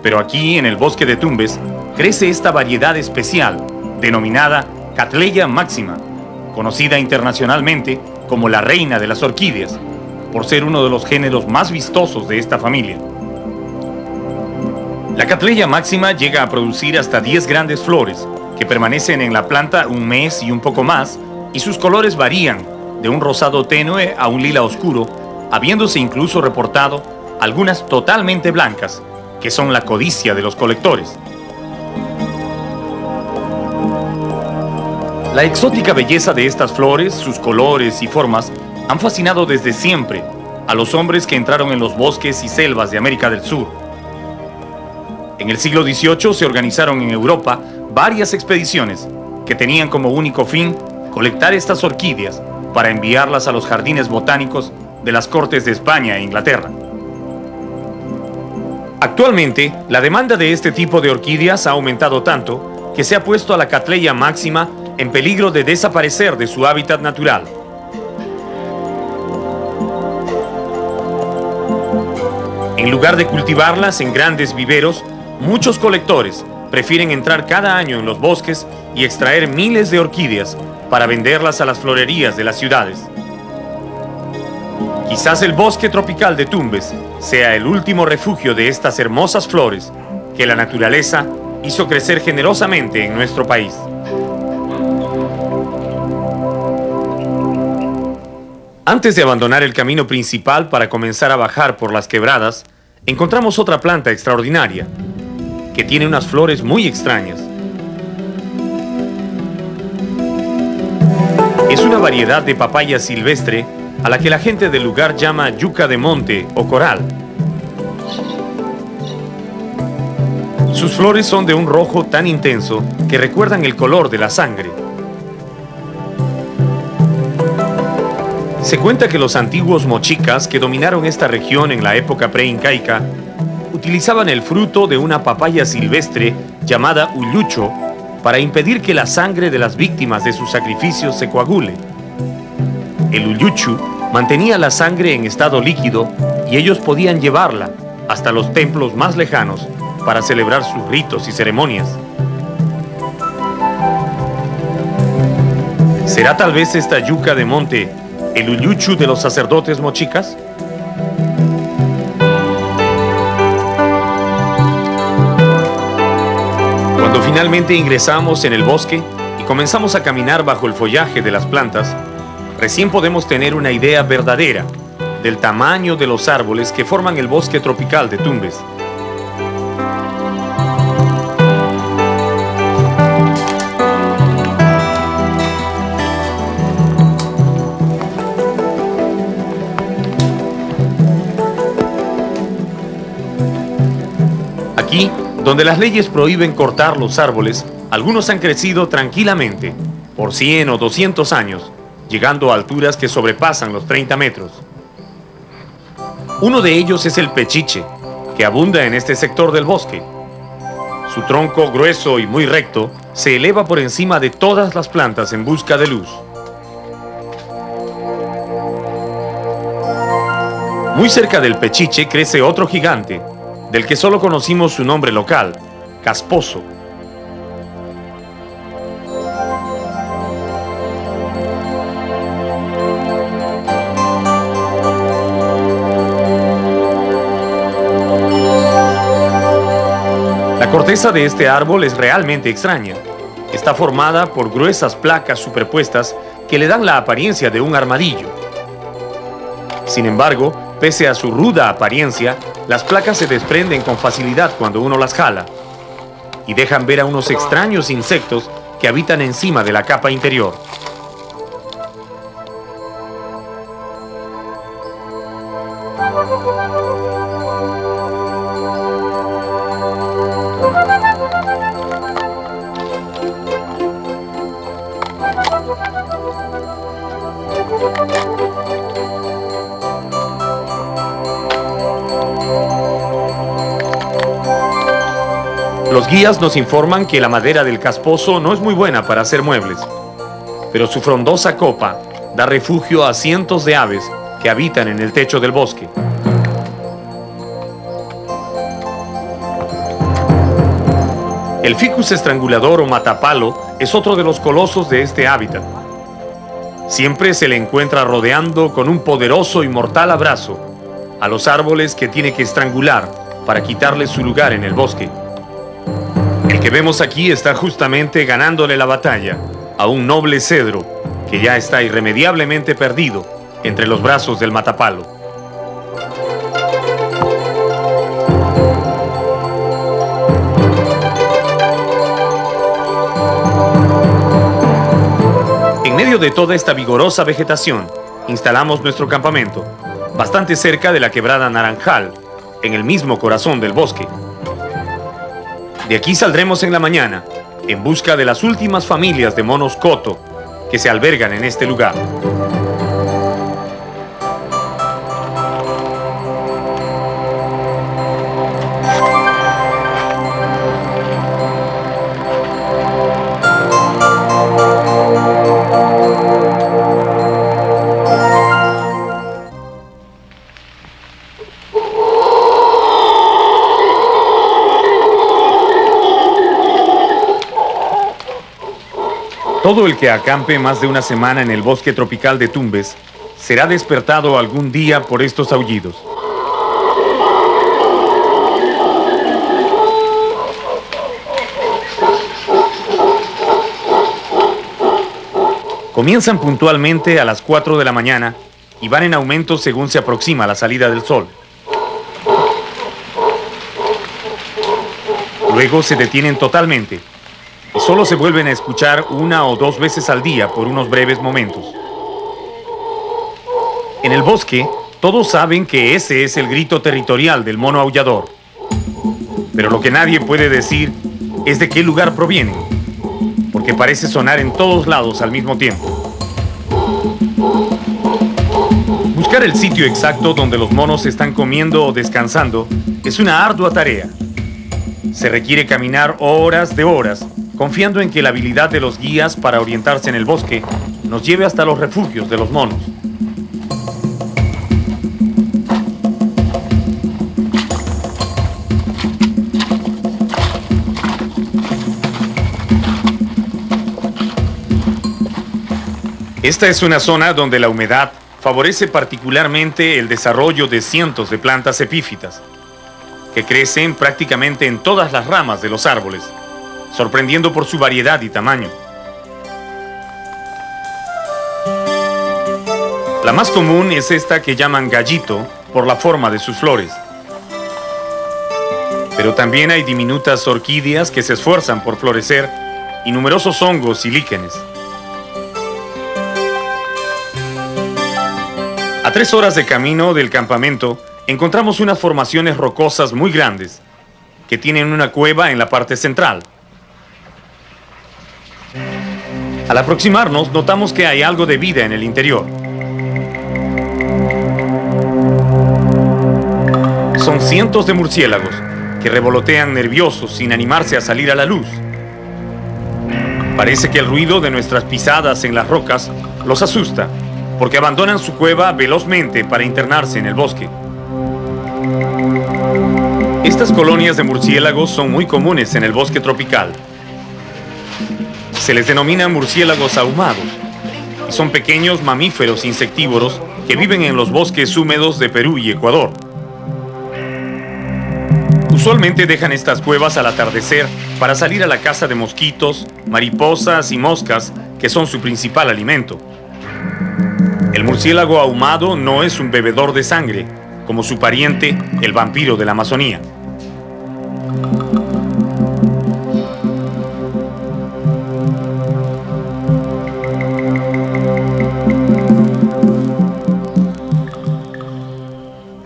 [SPEAKER 1] pero aquí, en el bosque de Tumbes, crece esta variedad especial, denominada Cattleya maxima, conocida internacionalmente como la reina de las orquídeas, por ser uno de los géneros más vistosos de esta familia. La Cattleya maxima llega a producir hasta 10 grandes flores, que permanecen en la planta un mes y un poco más, y sus colores varían de un rosado tenue a un lila oscuro, habiéndose incluso reportado algunas totalmente blancas, que son la codicia de los colectores. La exótica belleza de estas flores, sus colores y formas, han fascinado desde siempre a los hombres que entraron en los bosques y selvas de América del Sur. En el siglo XVIII se organizaron en Europa varias expediciones que tenían como único fin colectar estas orquídeas para enviarlas a los jardines botánicos de las cortes de España e Inglaterra. Actualmente, la demanda de este tipo de orquídeas ha aumentado tanto que se ha puesto a la Cattleya maxima en peligro de desaparecer de su hábitat natural. En lugar de cultivarlas en grandes viveros, muchos colectores prefieren entrar cada año en los bosques y extraer miles de orquídeas para venderlas a las florerías de las ciudades. Quizás el bosque tropical de Tumbes sea el último refugio de estas hermosas flores que la naturaleza hizo crecer generosamente en nuestro país. Antes de abandonar el camino principal para comenzar a bajar por las quebradas, encontramos otra planta extraordinaria, que tiene unas flores muy extrañas. Es una variedad de papaya silvestre a la que la gente del lugar llama yuca de monte o coral. Sus flores son de un rojo tan intenso que recuerdan el color de la sangre. Se cuenta que los antiguos mochicas que dominaron esta región en la época preincaica utilizaban el fruto de una papaya silvestre llamada ullucho para impedir que la sangre de las víctimas de sus sacrificios se coagule. El ulluchu mantenía la sangre en estado líquido y ellos podían llevarla hasta los templos más lejanos para celebrar sus ritos y ceremonias. ¿Será tal vez esta yuca de monte el ulluchu de los sacerdotes mochicas? Cuando finalmente ingresamos en el bosque y comenzamos a caminar bajo el follaje de las plantas, recién podemos tener una idea verdadera del tamaño de los árboles que forman el bosque tropical de Tumbes. Aquí, donde las leyes prohíben cortar los árboles, algunos han crecido tranquilamente por 100 o 200 años, llegando a alturas que sobrepasan los 30 metros. Uno de ellos es el pechiche, que abunda en este sector del bosque. Su tronco grueso y muy recto se eleva por encima de todas las plantas en busca de luz. Muy cerca del pechiche crece otro gigante, del que solo conocimos su nombre local, casposo. La corteza de este árbol es realmente extraña. Está formada por gruesas placas superpuestas que le dan la apariencia de un armadillo. Sin embargo, pese a su ruda apariencia, las placas se desprenden con facilidad cuando uno las jala y dejan ver a unos extraños insectos que habitan encima de la capa interior. Los guías nos informan que la madera del casposo no es muy buena para hacer muebles, pero su frondosa copa da refugio a cientos de aves que habitan en el techo del bosque. El ficus estrangulador o matapalo es otro de los colosos de este hábitat. Siempre se le encuentra rodeando con un poderoso y mortal abrazo a los árboles que tiene que estrangular para quitarles su lugar en el bosque. El que vemos aquí está justamente ganándole la batalla a un noble cedro que ya está irremediablemente perdido entre los brazos del matapalo. En medio de toda esta vigorosa vegetación, instalamos nuestro campamento, bastante cerca de la quebrada Naranjal, en el mismo corazón del bosque. De aquí saldremos en la mañana, en busca de las últimas familias de monos coto que se albergan en este lugar. Todo el que acampe más de una semana en el bosque tropical de Tumbes será despertado algún día por estos aullidos. Comienzan puntualmente a las 4 de la mañana y van en aumento según se aproxima la salida del sol. Luego se detienen totalmente y solo se vuelven a escuchar una o dos veces al día por unos breves momentos. En el bosque, todos saben que ese es el grito territorial del mono aullador. Pero lo que nadie puede decir es de qué lugar proviene, porque parece sonar en todos lados al mismo tiempo. Buscar el sitio exacto donde los monos están comiendo o descansando es una ardua tarea. Se requiere caminar horas de horas, confiando en que la habilidad de los guías para orientarse en el bosque nos lleve hasta los refugios de los monos. Esta es una zona donde la humedad favorece particularmente el desarrollo de cientos de plantas epífitas, que crecen prácticamente en todas las ramas de los árboles, sorprendiendo por su variedad y tamaño. La más común es esta que llaman gallito por la forma de sus flores. Pero también hay diminutas orquídeas que se esfuerzan por florecer y numerosos hongos y líquenes. A 3 horas de camino del campamento encontramos unas formaciones rocosas muy grandes que tienen una cueva en la parte central. Al aproximarnos notamos que hay algo de vida en el interior. Son cientos de murciélagos que revolotean nerviosos sin animarse a salir a la luz. Parece que el ruido de nuestras pisadas en las rocas los asusta, porque abandonan su cueva velozmente para internarse en el bosque. Estas colonias de murciélagos son muy comunes en el bosque tropical. Se les denomina murciélagos ahumados y son pequeños mamíferos insectívoros que viven en los bosques húmedos de Perú y Ecuador. Usualmente dejan estas cuevas al atardecer para salir a la caza de mosquitos, mariposas y moscas, que son su principal alimento. El murciélago ahumado no es un bebedor de sangre, como su pariente, el vampiro de la Amazonía.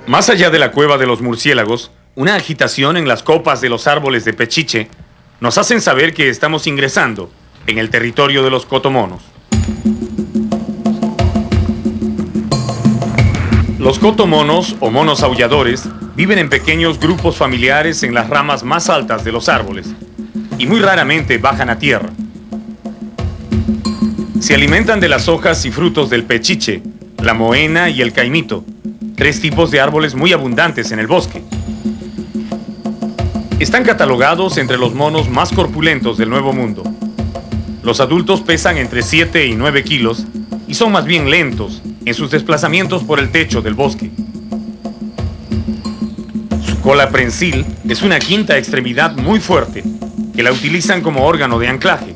[SPEAKER 1] Más allá de la cueva de los murciélagos, una agitación en las copas de los árboles de pechiche nos hacen saber que estamos ingresando en el territorio de los cotomonos. Los cotomonos, o monos aulladores, viven en pequeños grupos familiares en las ramas más altas de los árboles y muy raramente bajan a tierra. Se alimentan de las hojas y frutos del pechiche, la moena y el caimito, 3 tipos de árboles muy abundantes en el bosque. Están catalogados entre los monos más corpulentos del Nuevo Mundo. Los adultos pesan entre 7 y 9 kilos y son más bien lentos en sus desplazamientos por el techo del bosque. Su cola prensil es una quinta extremidad muy fuerte que la utilizan como órgano de anclaje.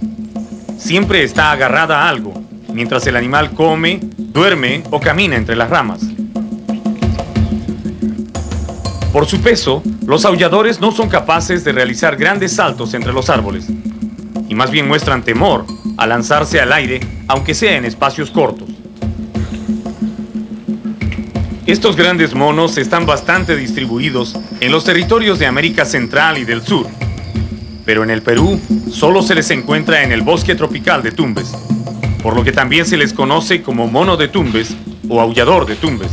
[SPEAKER 1] Siempre está agarrada a algo mientras el animal come, duerme o camina entre las ramas. Por su peso, los aulladores no son capaces de realizar grandes saltos entre los árboles y más bien muestran temor a lanzarse al aire, aunque sea en espacios cortos. Estos grandes monos están bastante distribuidos en los territorios de América Central y del Sur, pero en el Perú solo se les encuentra en el bosque tropical de Tumbes, por lo que también se les conoce como mono de Tumbes o aullador de Tumbes.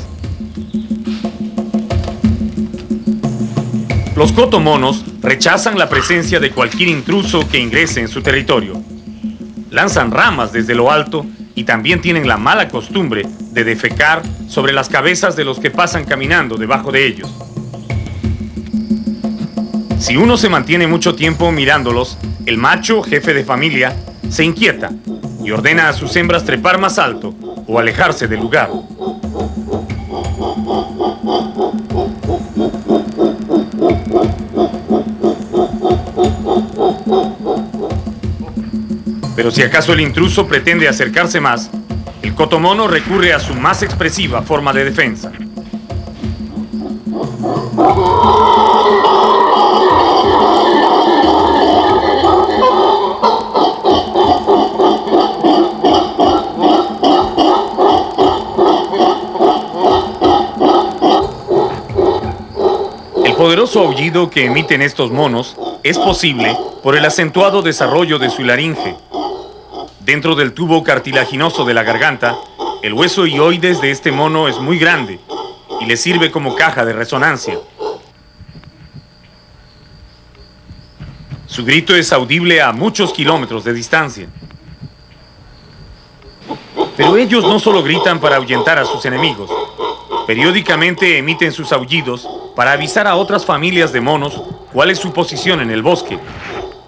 [SPEAKER 1] Los cotomonos rechazan la presencia de cualquier intruso que ingrese en su territorio. Lanzan ramas desde lo alto y también tienen la mala costumbre de defecar sobre las cabezas de los que pasan caminando debajo de ellos. Si uno se mantiene mucho tiempo mirándolos, el macho, jefe de familia, se inquieta y ordena a sus hembras trepar más alto o alejarse del lugar. Pero si acaso el intruso pretende acercarse más, el cotomono recurre a su más expresiva forma de defensa. El poderoso aullido que emiten estos monos es posible por el acentuado desarrollo de su laringe. Dentro del tubo cartilaginoso de la garganta, el hueso hioides de este mono es muy grande y le sirve como caja de resonancia. Su grito es audible a muchos kilómetros de distancia. Pero ellos no solo gritan para ahuyentar a sus enemigos. Periódicamente emiten sus aullidos para avisar a otras familias de monos cuál es su posición en el bosque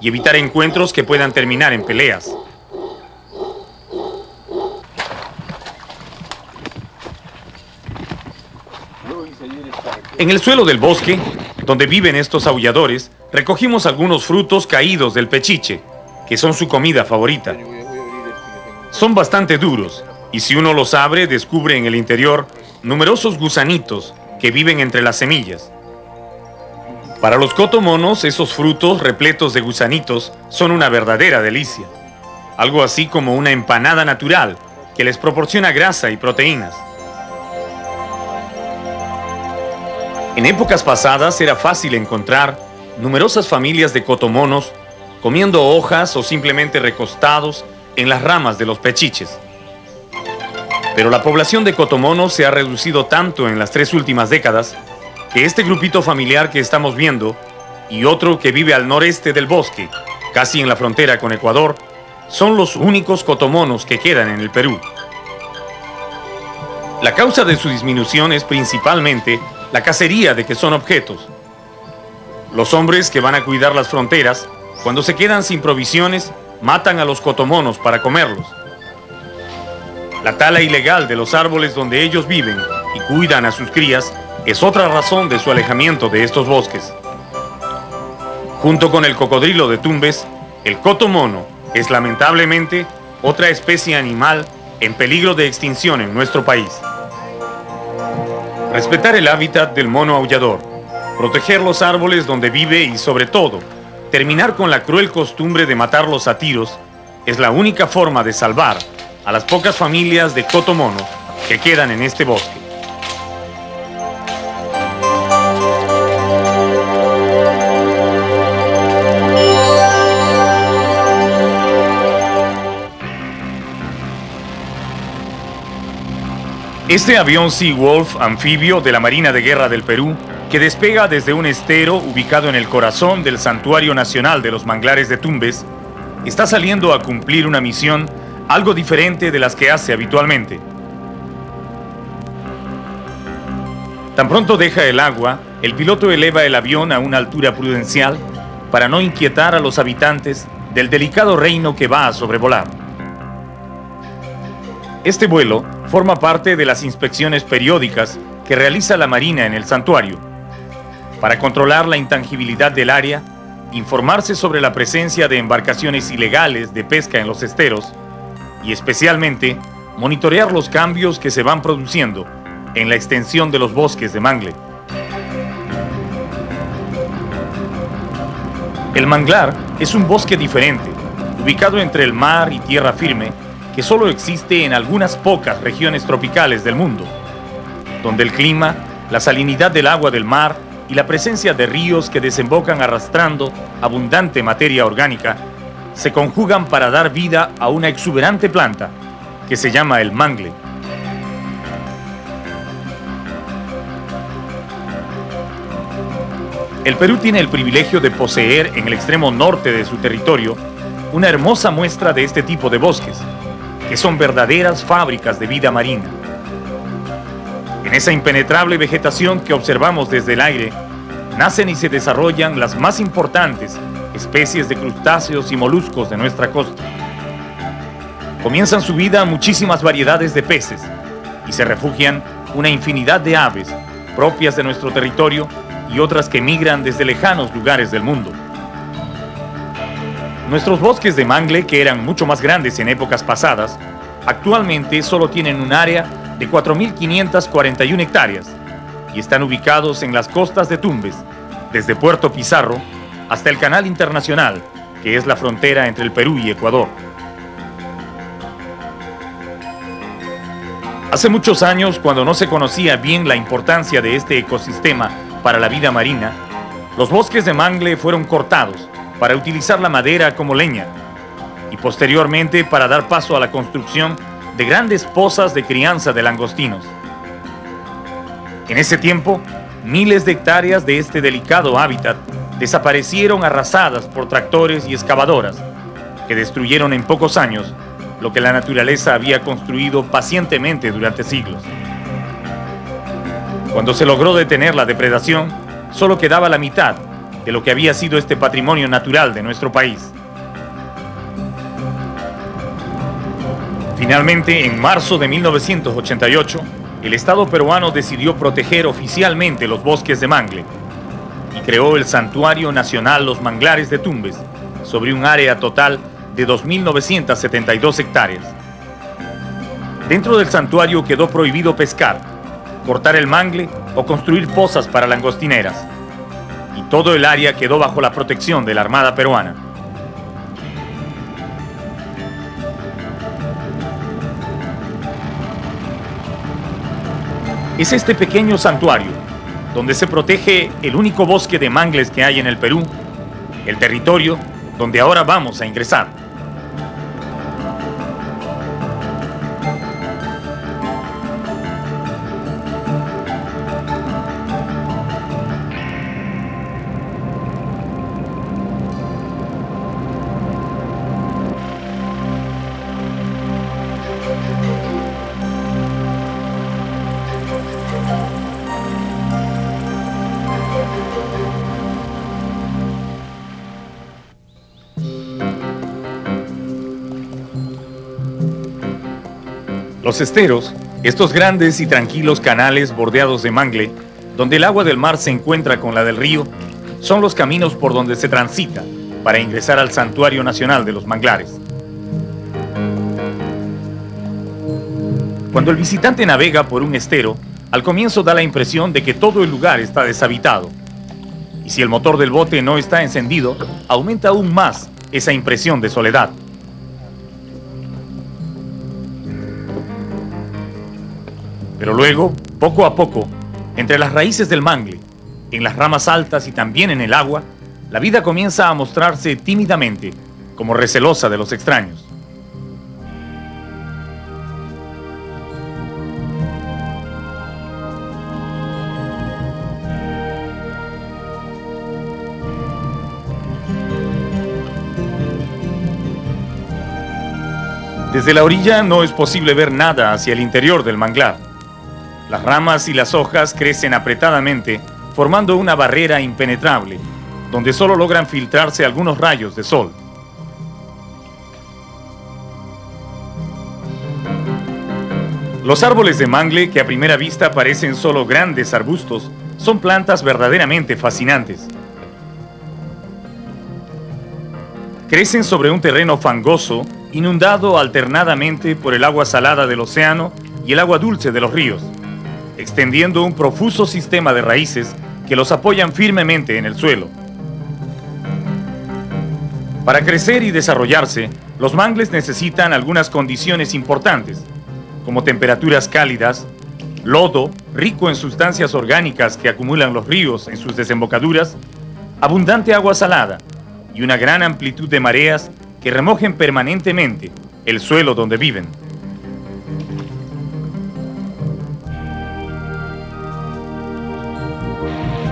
[SPEAKER 1] y evitar encuentros que puedan terminar en peleas. En el suelo del bosque, donde viven estos aulladores, recogimos algunos frutos caídos del pechiche, que son su comida favorita. Son bastante duros, y si uno los abre, descubre en el interior numerosos gusanitos que viven entre las semillas. Para los cotomonos, esos frutos repletos de gusanitos son una verdadera delicia. Algo así como una empanada natural que les proporciona grasa y proteínas. En épocas pasadas era fácil encontrar numerosas familias de cotomonos comiendo hojas o simplemente recostados en las ramas de los pechiches. Pero la población de cotomonos se ha reducido tanto en las 3 últimas décadas que este grupito familiar que estamos viendo y otro que vive al noreste del bosque, casi en la frontera con Ecuador, son los únicos cotomonos que quedan en el Perú. La causa de su disminución es principalmente la cacería de que son objetos. Los hombres que van a cuidar las fronteras, cuando se quedan sin provisiones, matan a los cotomonos para comerlos. La tala ilegal de los árboles donde ellos viven y cuidan a sus crías es otra razón de su alejamiento de estos bosques. Junto con el cocodrilo de Tumbes, el cotomono es lamentablemente otra especie animal en peligro de extinción en nuestro país. Respetar el hábitat del mono aullador, proteger los árboles donde vive y, sobre todo, terminar con la cruel costumbre de matarlos a tiros es la única forma de salvar a las pocas familias de cotomonos que quedan en este bosque. Este avión Seawolf anfibio de la Marina de Guerra del Perú, que despega desde un estero ubicado en el corazón del Santuario Nacional de los Manglares de Tumbes, está saliendo a cumplir una misión algo diferente de las que hace habitualmente. Tan pronto deja el agua, el piloto eleva el avión a una altura prudencial para no inquietar a los habitantes del delicado reino que va a sobrevolar. Este vuelo forma parte de las inspecciones periódicas que realiza la Marina en el santuario, para controlar la intangibilidad del área, informarse sobre la presencia de embarcaciones ilegales de pesca en los esteros y especialmente monitorear los cambios que se van produciendo en la extensión de los bosques de mangle. El manglar es un bosque diferente, ubicado entre el mar y tierra firme, que solo existe en algunas pocas regiones tropicales del mundo, donde el clima, la salinidad del agua del mar y la presencia de ríos que desembocan arrastrando abundante materia orgánica se conjugan para dar vida a una exuberante planta que se llama el mangle. El Perú tiene el privilegio de poseer en el extremo norte de su territorio una hermosa muestra de este tipo de bosques, que son verdaderas fábricas de vida marina. En esa impenetrable vegetación que observamos desde el aire, nacen y se desarrollan las más importantes especies de crustáceos y moluscos de nuestra costa. comienzan su vida muchísimas variedades de peces y se refugian una infinidad de aves propias de nuestro territorio y otras que migran desde lejanos lugares del mundo. Nuestros bosques de mangle, que eran mucho más grandes en épocas pasadas, actualmente solo tienen un área de 4.541 hectáreas y están ubicados en las costas de Tumbes, desde Puerto Pizarro hasta el Canal Internacional, que es la frontera entre el Perú y Ecuador. Hace muchos años, cuando no se conocía bien la importancia de este ecosistema para la vida marina, los bosques de mangle fueron cortados para utilizar la madera como leña y posteriormente para dar paso a la construcción de grandes pozas de crianza de langostinos. En ese tiempo, miles de hectáreas de este delicado hábitat desaparecieron arrasadas por tractores y excavadoras, que destruyeron en pocos años lo que la naturaleza había construido pacientemente durante siglos. Cuando se logró detener la depredación, solo quedaba la mitad de lo que había sido este patrimonio natural de nuestro país. Finalmente, en marzo de 1988, el Estado peruano decidió proteger oficialmente los bosques de mangle y creó el Santuario Nacional Los Manglares de Tumbes, sobre un área total de 2.972 hectáreas. Dentro del santuario quedó prohibido pescar, cortar el mangle o construir pozas para langostineras, y todo el área quedó bajo la protección de la Armada peruana. Es este pequeño santuario donde se protege el único bosque de mangles que hay en el Perú, el territorio donde ahora vamos a ingresar. Los esteros, estos grandes y tranquilos canales bordeados de mangle, donde el agua del mar se encuentra con la del río, son los caminos por donde se transita para ingresar al Santuario Nacional de los Manglares. Cuando el visitante navega por un estero, al comienzo da la impresión de que todo el lugar está deshabitado. Y si el motor del bote no está encendido, aumenta aún más esa impresión de soledad. Pero luego, poco a poco, entre las raíces del mangle, en las ramas altas y también en el agua, la vida comienza a mostrarse tímidamente, como recelosa de los extraños. Desde la orilla no es posible ver nada hacia el interior del manglar. Las ramas y las hojas crecen apretadamente, formando una barrera impenetrable, donde solo logran filtrarse algunos rayos de sol. Los árboles de mangle, que a primera vista parecen solo grandes arbustos, son plantas verdaderamente fascinantes. Crecen sobre un terreno fangoso, inundado alternadamente por el agua salada del océano y el agua dulce de los ríos, extendiendo un profuso sistema de raíces que los apoyan firmemente en el suelo. Para crecer y desarrollarse, los mangles necesitan algunas condiciones importantes, como temperaturas cálidas, lodo rico en sustancias orgánicas que acumulan los ríos en sus desembocaduras, abundante agua salada y una gran amplitud de mareas que remojen permanentemente el suelo donde viven.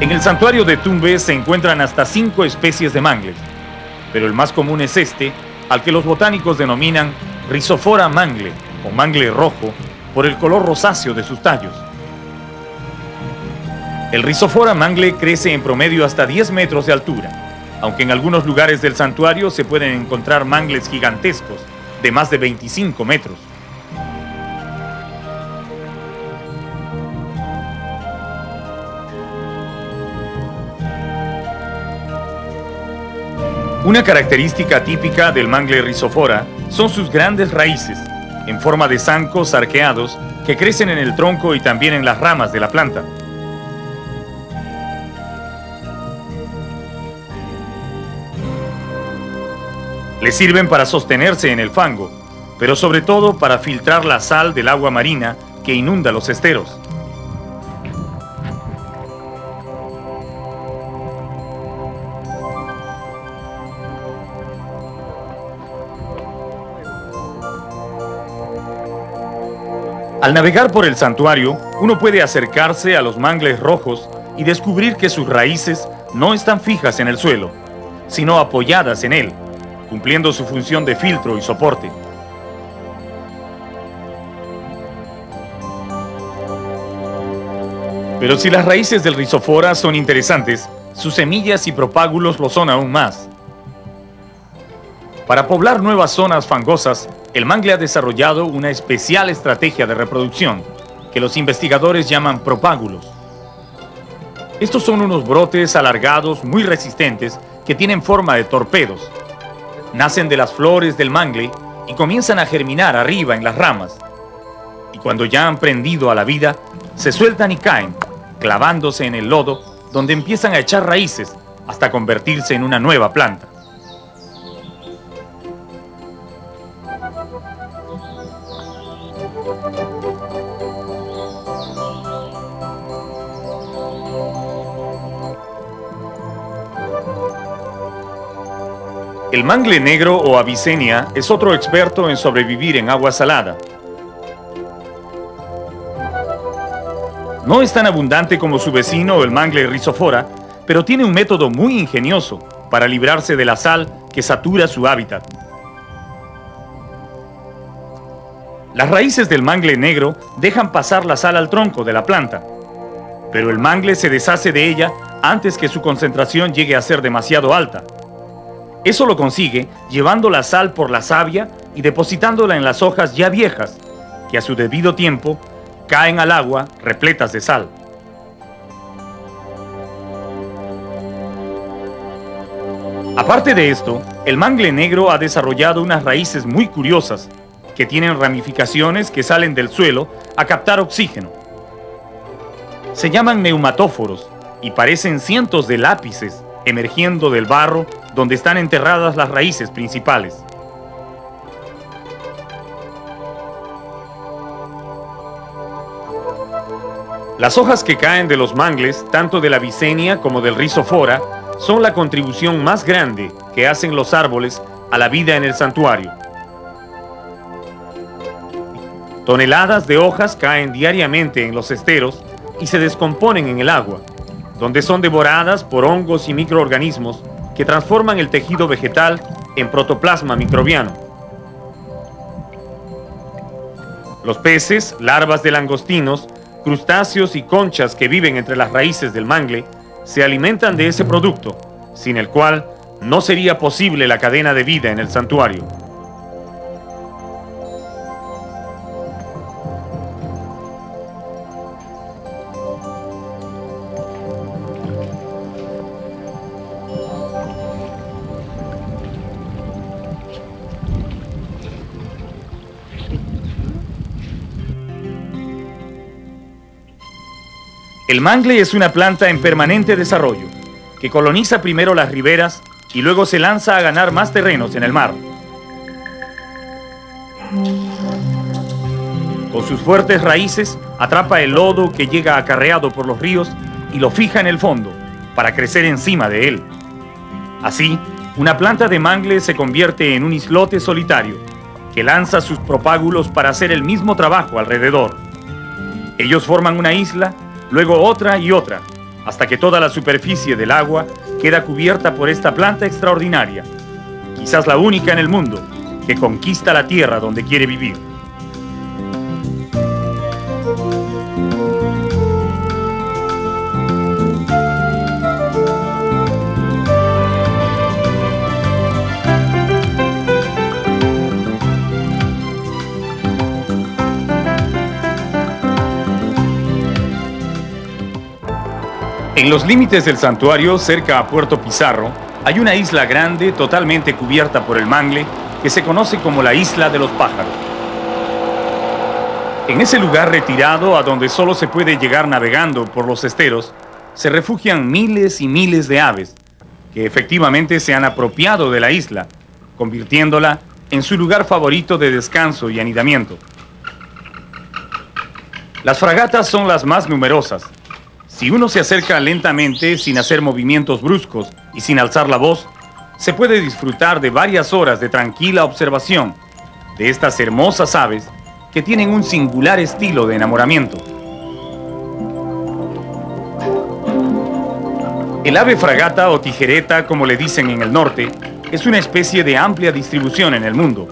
[SPEAKER 1] En el santuario de Tumbes se encuentran hasta 5 especies de mangles, pero el más común es este, al que los botánicos denominan Rhizophyra mangle o mangle rojo, por el color rosáceo de sus tallos. El Rhizophyra mangle crece en promedio hasta 10 metros de altura, aunque en algunos lugares del santuario se pueden encontrar mangles gigantescos de más de 25 metros. Una característica típica del mangle Rhizophora son sus grandes raíces, en forma de zancos arqueados que crecen en el tronco y también en las ramas de la planta. Le sirven para sostenerse en el fango, pero sobre todo para filtrar la sal del agua marina que inunda los esteros. Al navegar por el santuario, uno puede acercarse a los mangles rojos y descubrir que sus raíces no están fijas en el suelo, sino apoyadas en él, cumpliendo su función de filtro y soporte. Pero si las raíces del Rhizophora son interesantes, sus semillas y propágulos lo son aún más. Para poblar nuevas zonas fangosas, el mangle ha desarrollado una especial estrategia de reproducción, que los investigadores llaman propágulos. Estos son unos brotes alargados muy resistentes que tienen forma de torpedos. Nacen de las flores del mangle y comienzan a germinar arriba en las ramas. Y cuando ya han prendido a la vida, se sueltan y caen, clavándose en el lodo, donde empiezan a echar raíces hasta convertirse en una nueva planta. El mangle negro o Avicennia es otro experto en sobrevivir en agua salada. No es tan abundante como su vecino el mangle Rhizophora, pero tiene un método muy ingenioso para librarse de la sal que satura su hábitat. Las raíces del mangle negro dejan pasar la sal al tronco de la planta, pero el mangle se deshace de ella antes que su concentración llegue a ser demasiado alta. Eso lo consigue llevando la sal por la savia y depositándola en las hojas ya viejas, que a su debido tiempo caen al agua repletas de sal. Aparte de esto, el mangle negro ha desarrollado unas raíces muy curiosas, que tienen ramificaciones que salen del suelo a captar oxígeno. Se llaman neumatóforos y parecen cientos de lápices emergiendo del barro donde están enterradas las raíces principales. Las hojas que caen de los mangles, tanto de la Avicennia como del Rhizophora, son la contribución más grande que hacen los árboles a la vida en el santuario. Toneladas de hojas caen diariamente en los esteros y se descomponen en el agua, donde son devoradas por hongos y microorganismos que transforman el tejido vegetal en protoplasma microbiano. Los peces, larvas de langostinos, crustáceos y conchas que viven entre las raíces del mangle se alimentan de ese producto, sin el cual no sería posible la cadena de vida en el santuario. El mangle es una planta en permanente desarrollo, que coloniza primero las riberas y luego se lanza a ganar más terrenos en el mar. Con sus fuertes raíces atrapa el lodo que llega acarreado por los ríos y lo fija en el fondo para crecer encima de él. Así, una planta de mangle se convierte en un islote solitario que lanza sus propágulos para hacer el mismo trabajo alrededor. Ellos forman una isla, luego otra y otra, hasta que toda la superficie del agua queda cubierta por esta planta extraordinaria, quizás la única en el mundo, que conquista la tierra donde quiere vivir. En los límites del santuario, cerca a Puerto Pizarro, hay una isla grande totalmente cubierta por el mangle que se conoce como la Isla de los Pájaros. En ese lugar retirado, a donde solo se puede llegar navegando por los esteros, se refugian miles y miles de aves que efectivamente se han apropiado de la isla, convirtiéndola en su lugar favorito de descanso y anidamiento. Las fragatas son las más numerosas. Si uno se acerca lentamente, sin hacer movimientos bruscos y sin alzar la voz, se puede disfrutar de varias horas de tranquila observación de estas hermosas aves que tienen un singular estilo de enamoramiento. El ave fragata o tijereta, como le dicen en el norte, es una especie de amplia distribución en el mundo.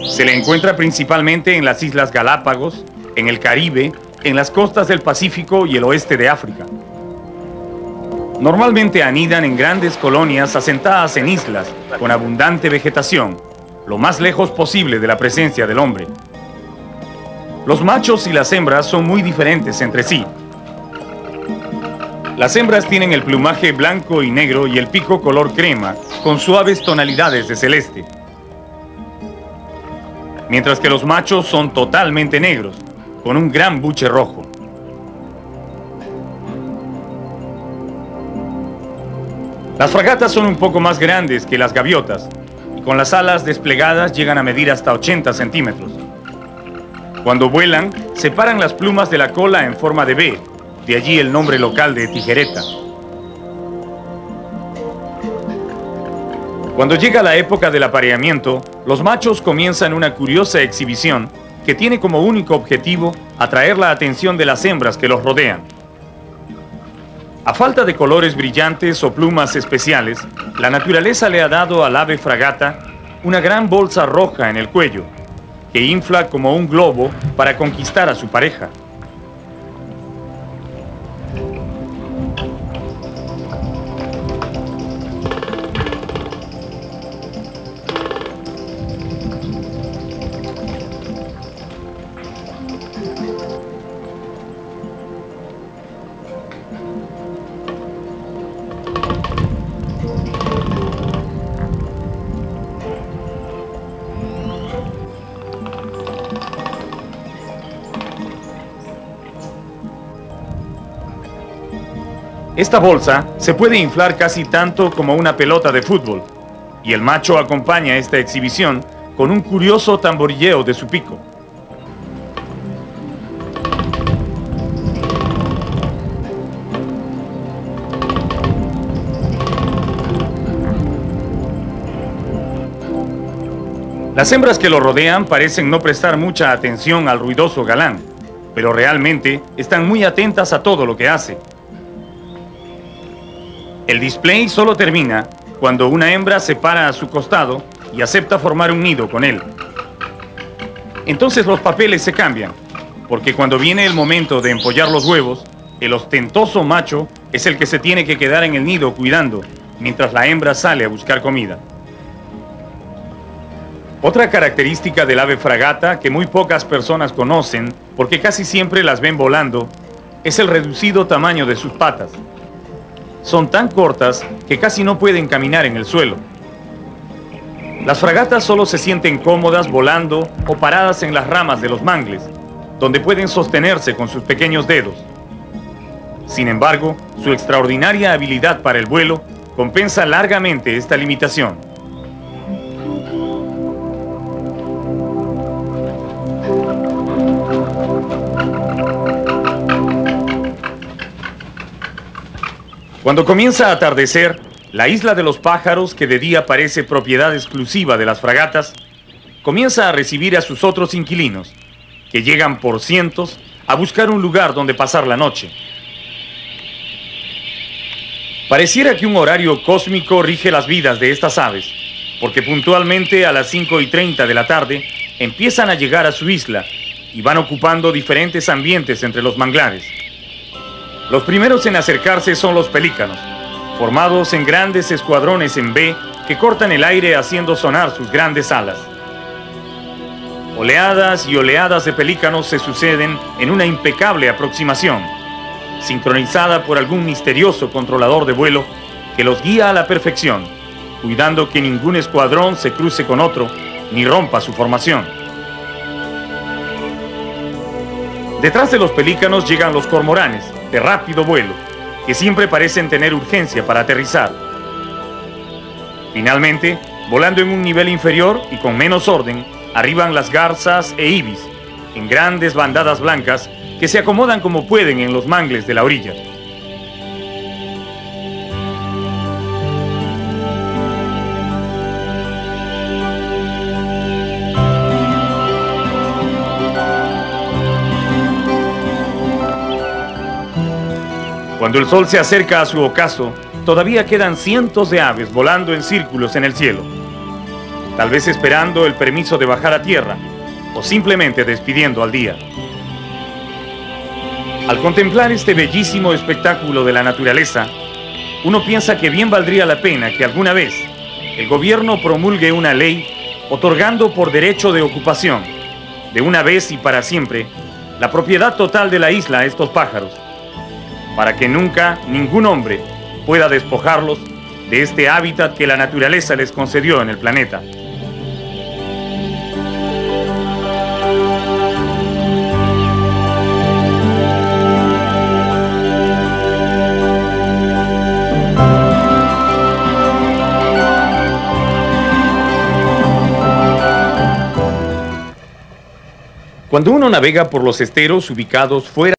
[SPEAKER 1] Se le encuentra principalmente en las Islas Galápagos, en el Caribe, en las costas del Pacífico y el oeste de África. Normalmente anidan en grandes colonias asentadas en islas con abundante vegetación, lo más lejos posible de la presencia del hombre. Los machos y las hembras son muy diferentes entre sí. Las hembras tienen el plumaje blanco y negro y el pico color crema, con suaves tonalidades de celeste. Mientras que los machos son totalmente negros, con un gran buche rojo. Las fragatas son un poco más grandes que las gaviotas y con las alas desplegadas llegan a medir hasta 80 centímetros. Cuando vuelan, separan las plumas de la cola en forma de V, de allí el nombre local de tijereta. Cuando llega la época del apareamiento, los machos comienzan una curiosa exhibición que tiene como único objetivo atraer la atención de las hembras que los rodean. A falta de colores brillantes o plumas especiales, la naturaleza le ha dado al ave fragata una gran bolsa roja en el cuello, que infla como un globo para conquistar a su pareja. Esta bolsa se puede inflar casi tanto como una pelota de fútbol, y el macho acompaña esta exhibición con un curioso tamborilleo de su pico. Las hembras que lo rodean parecen no prestar mucha atención al ruidoso galán, pero realmente están muy atentas a todo lo que hace. El display solo termina cuando una hembra se para a su costado y acepta formar un nido con él. Entonces los papeles se cambian, porque cuando viene el momento de empollar los huevos, el ostentoso macho es el que se tiene que quedar en el nido cuidando, mientras la hembra sale a buscar comida. Otra característica del ave fragata que muy pocas personas conocen, porque casi siempre las ven volando, es el reducido tamaño de sus patas. Son tan cortas que casi no pueden caminar en el suelo. Las fragatas solo se sienten cómodas volando o paradas en las ramas de los mangles, donde pueden sostenerse con sus pequeños dedos. Sin embargo, su extraordinaria habilidad para el vuelo compensa largamente esta limitación. Cuando comienza a atardecer, la isla de los pájaros, que de día parece propiedad exclusiva de las fragatas, comienza a recibir a sus otros inquilinos, que llegan por cientos a buscar un lugar donde pasar la noche. Pareciera que un horario cósmico rige las vidas de estas aves, porque puntualmente a las 5:30 de la tarde empiezan a llegar a su isla y van ocupando diferentes ambientes entre los manglares. Los primeros en acercarse son los pelícanos, formados en grandes escuadrones en V que cortan el aire haciendo sonar sus grandes alas. Oleadas y oleadas de pelícanos se suceden en una impecable aproximación, sincronizada por algún misterioso controlador de vuelo que los guía a la perfección, cuidando que ningún escuadrón se cruce con otro ni rompa su formación. Detrás de los pelícanos llegan los cormoranes, de rápido vuelo, que siempre parecen tener urgencia para aterrizar. Finalmente, volando en un nivel inferior y con menos orden, arriban las garzas e ibis, en grandes bandadas blancas que se acomodan como pueden en los mangles de la orilla. Cuando el sol se acerca a su ocaso, todavía quedan cientos de aves volando en círculos en el cielo, tal vez esperando el permiso de bajar a tierra o simplemente despidiendo al día. Al contemplar este bellísimo espectáculo de la naturaleza, uno piensa que bien valdría la pena que alguna vez el gobierno promulgue una ley otorgando por derecho de ocupación, de una vez y para siempre, la propiedad total de la isla a estos pájaros, para que nunca ningún hombre pueda despojarlos de este hábitat que la naturaleza les concedió en el planeta. Cuando uno navega por los esteros ubicados fuera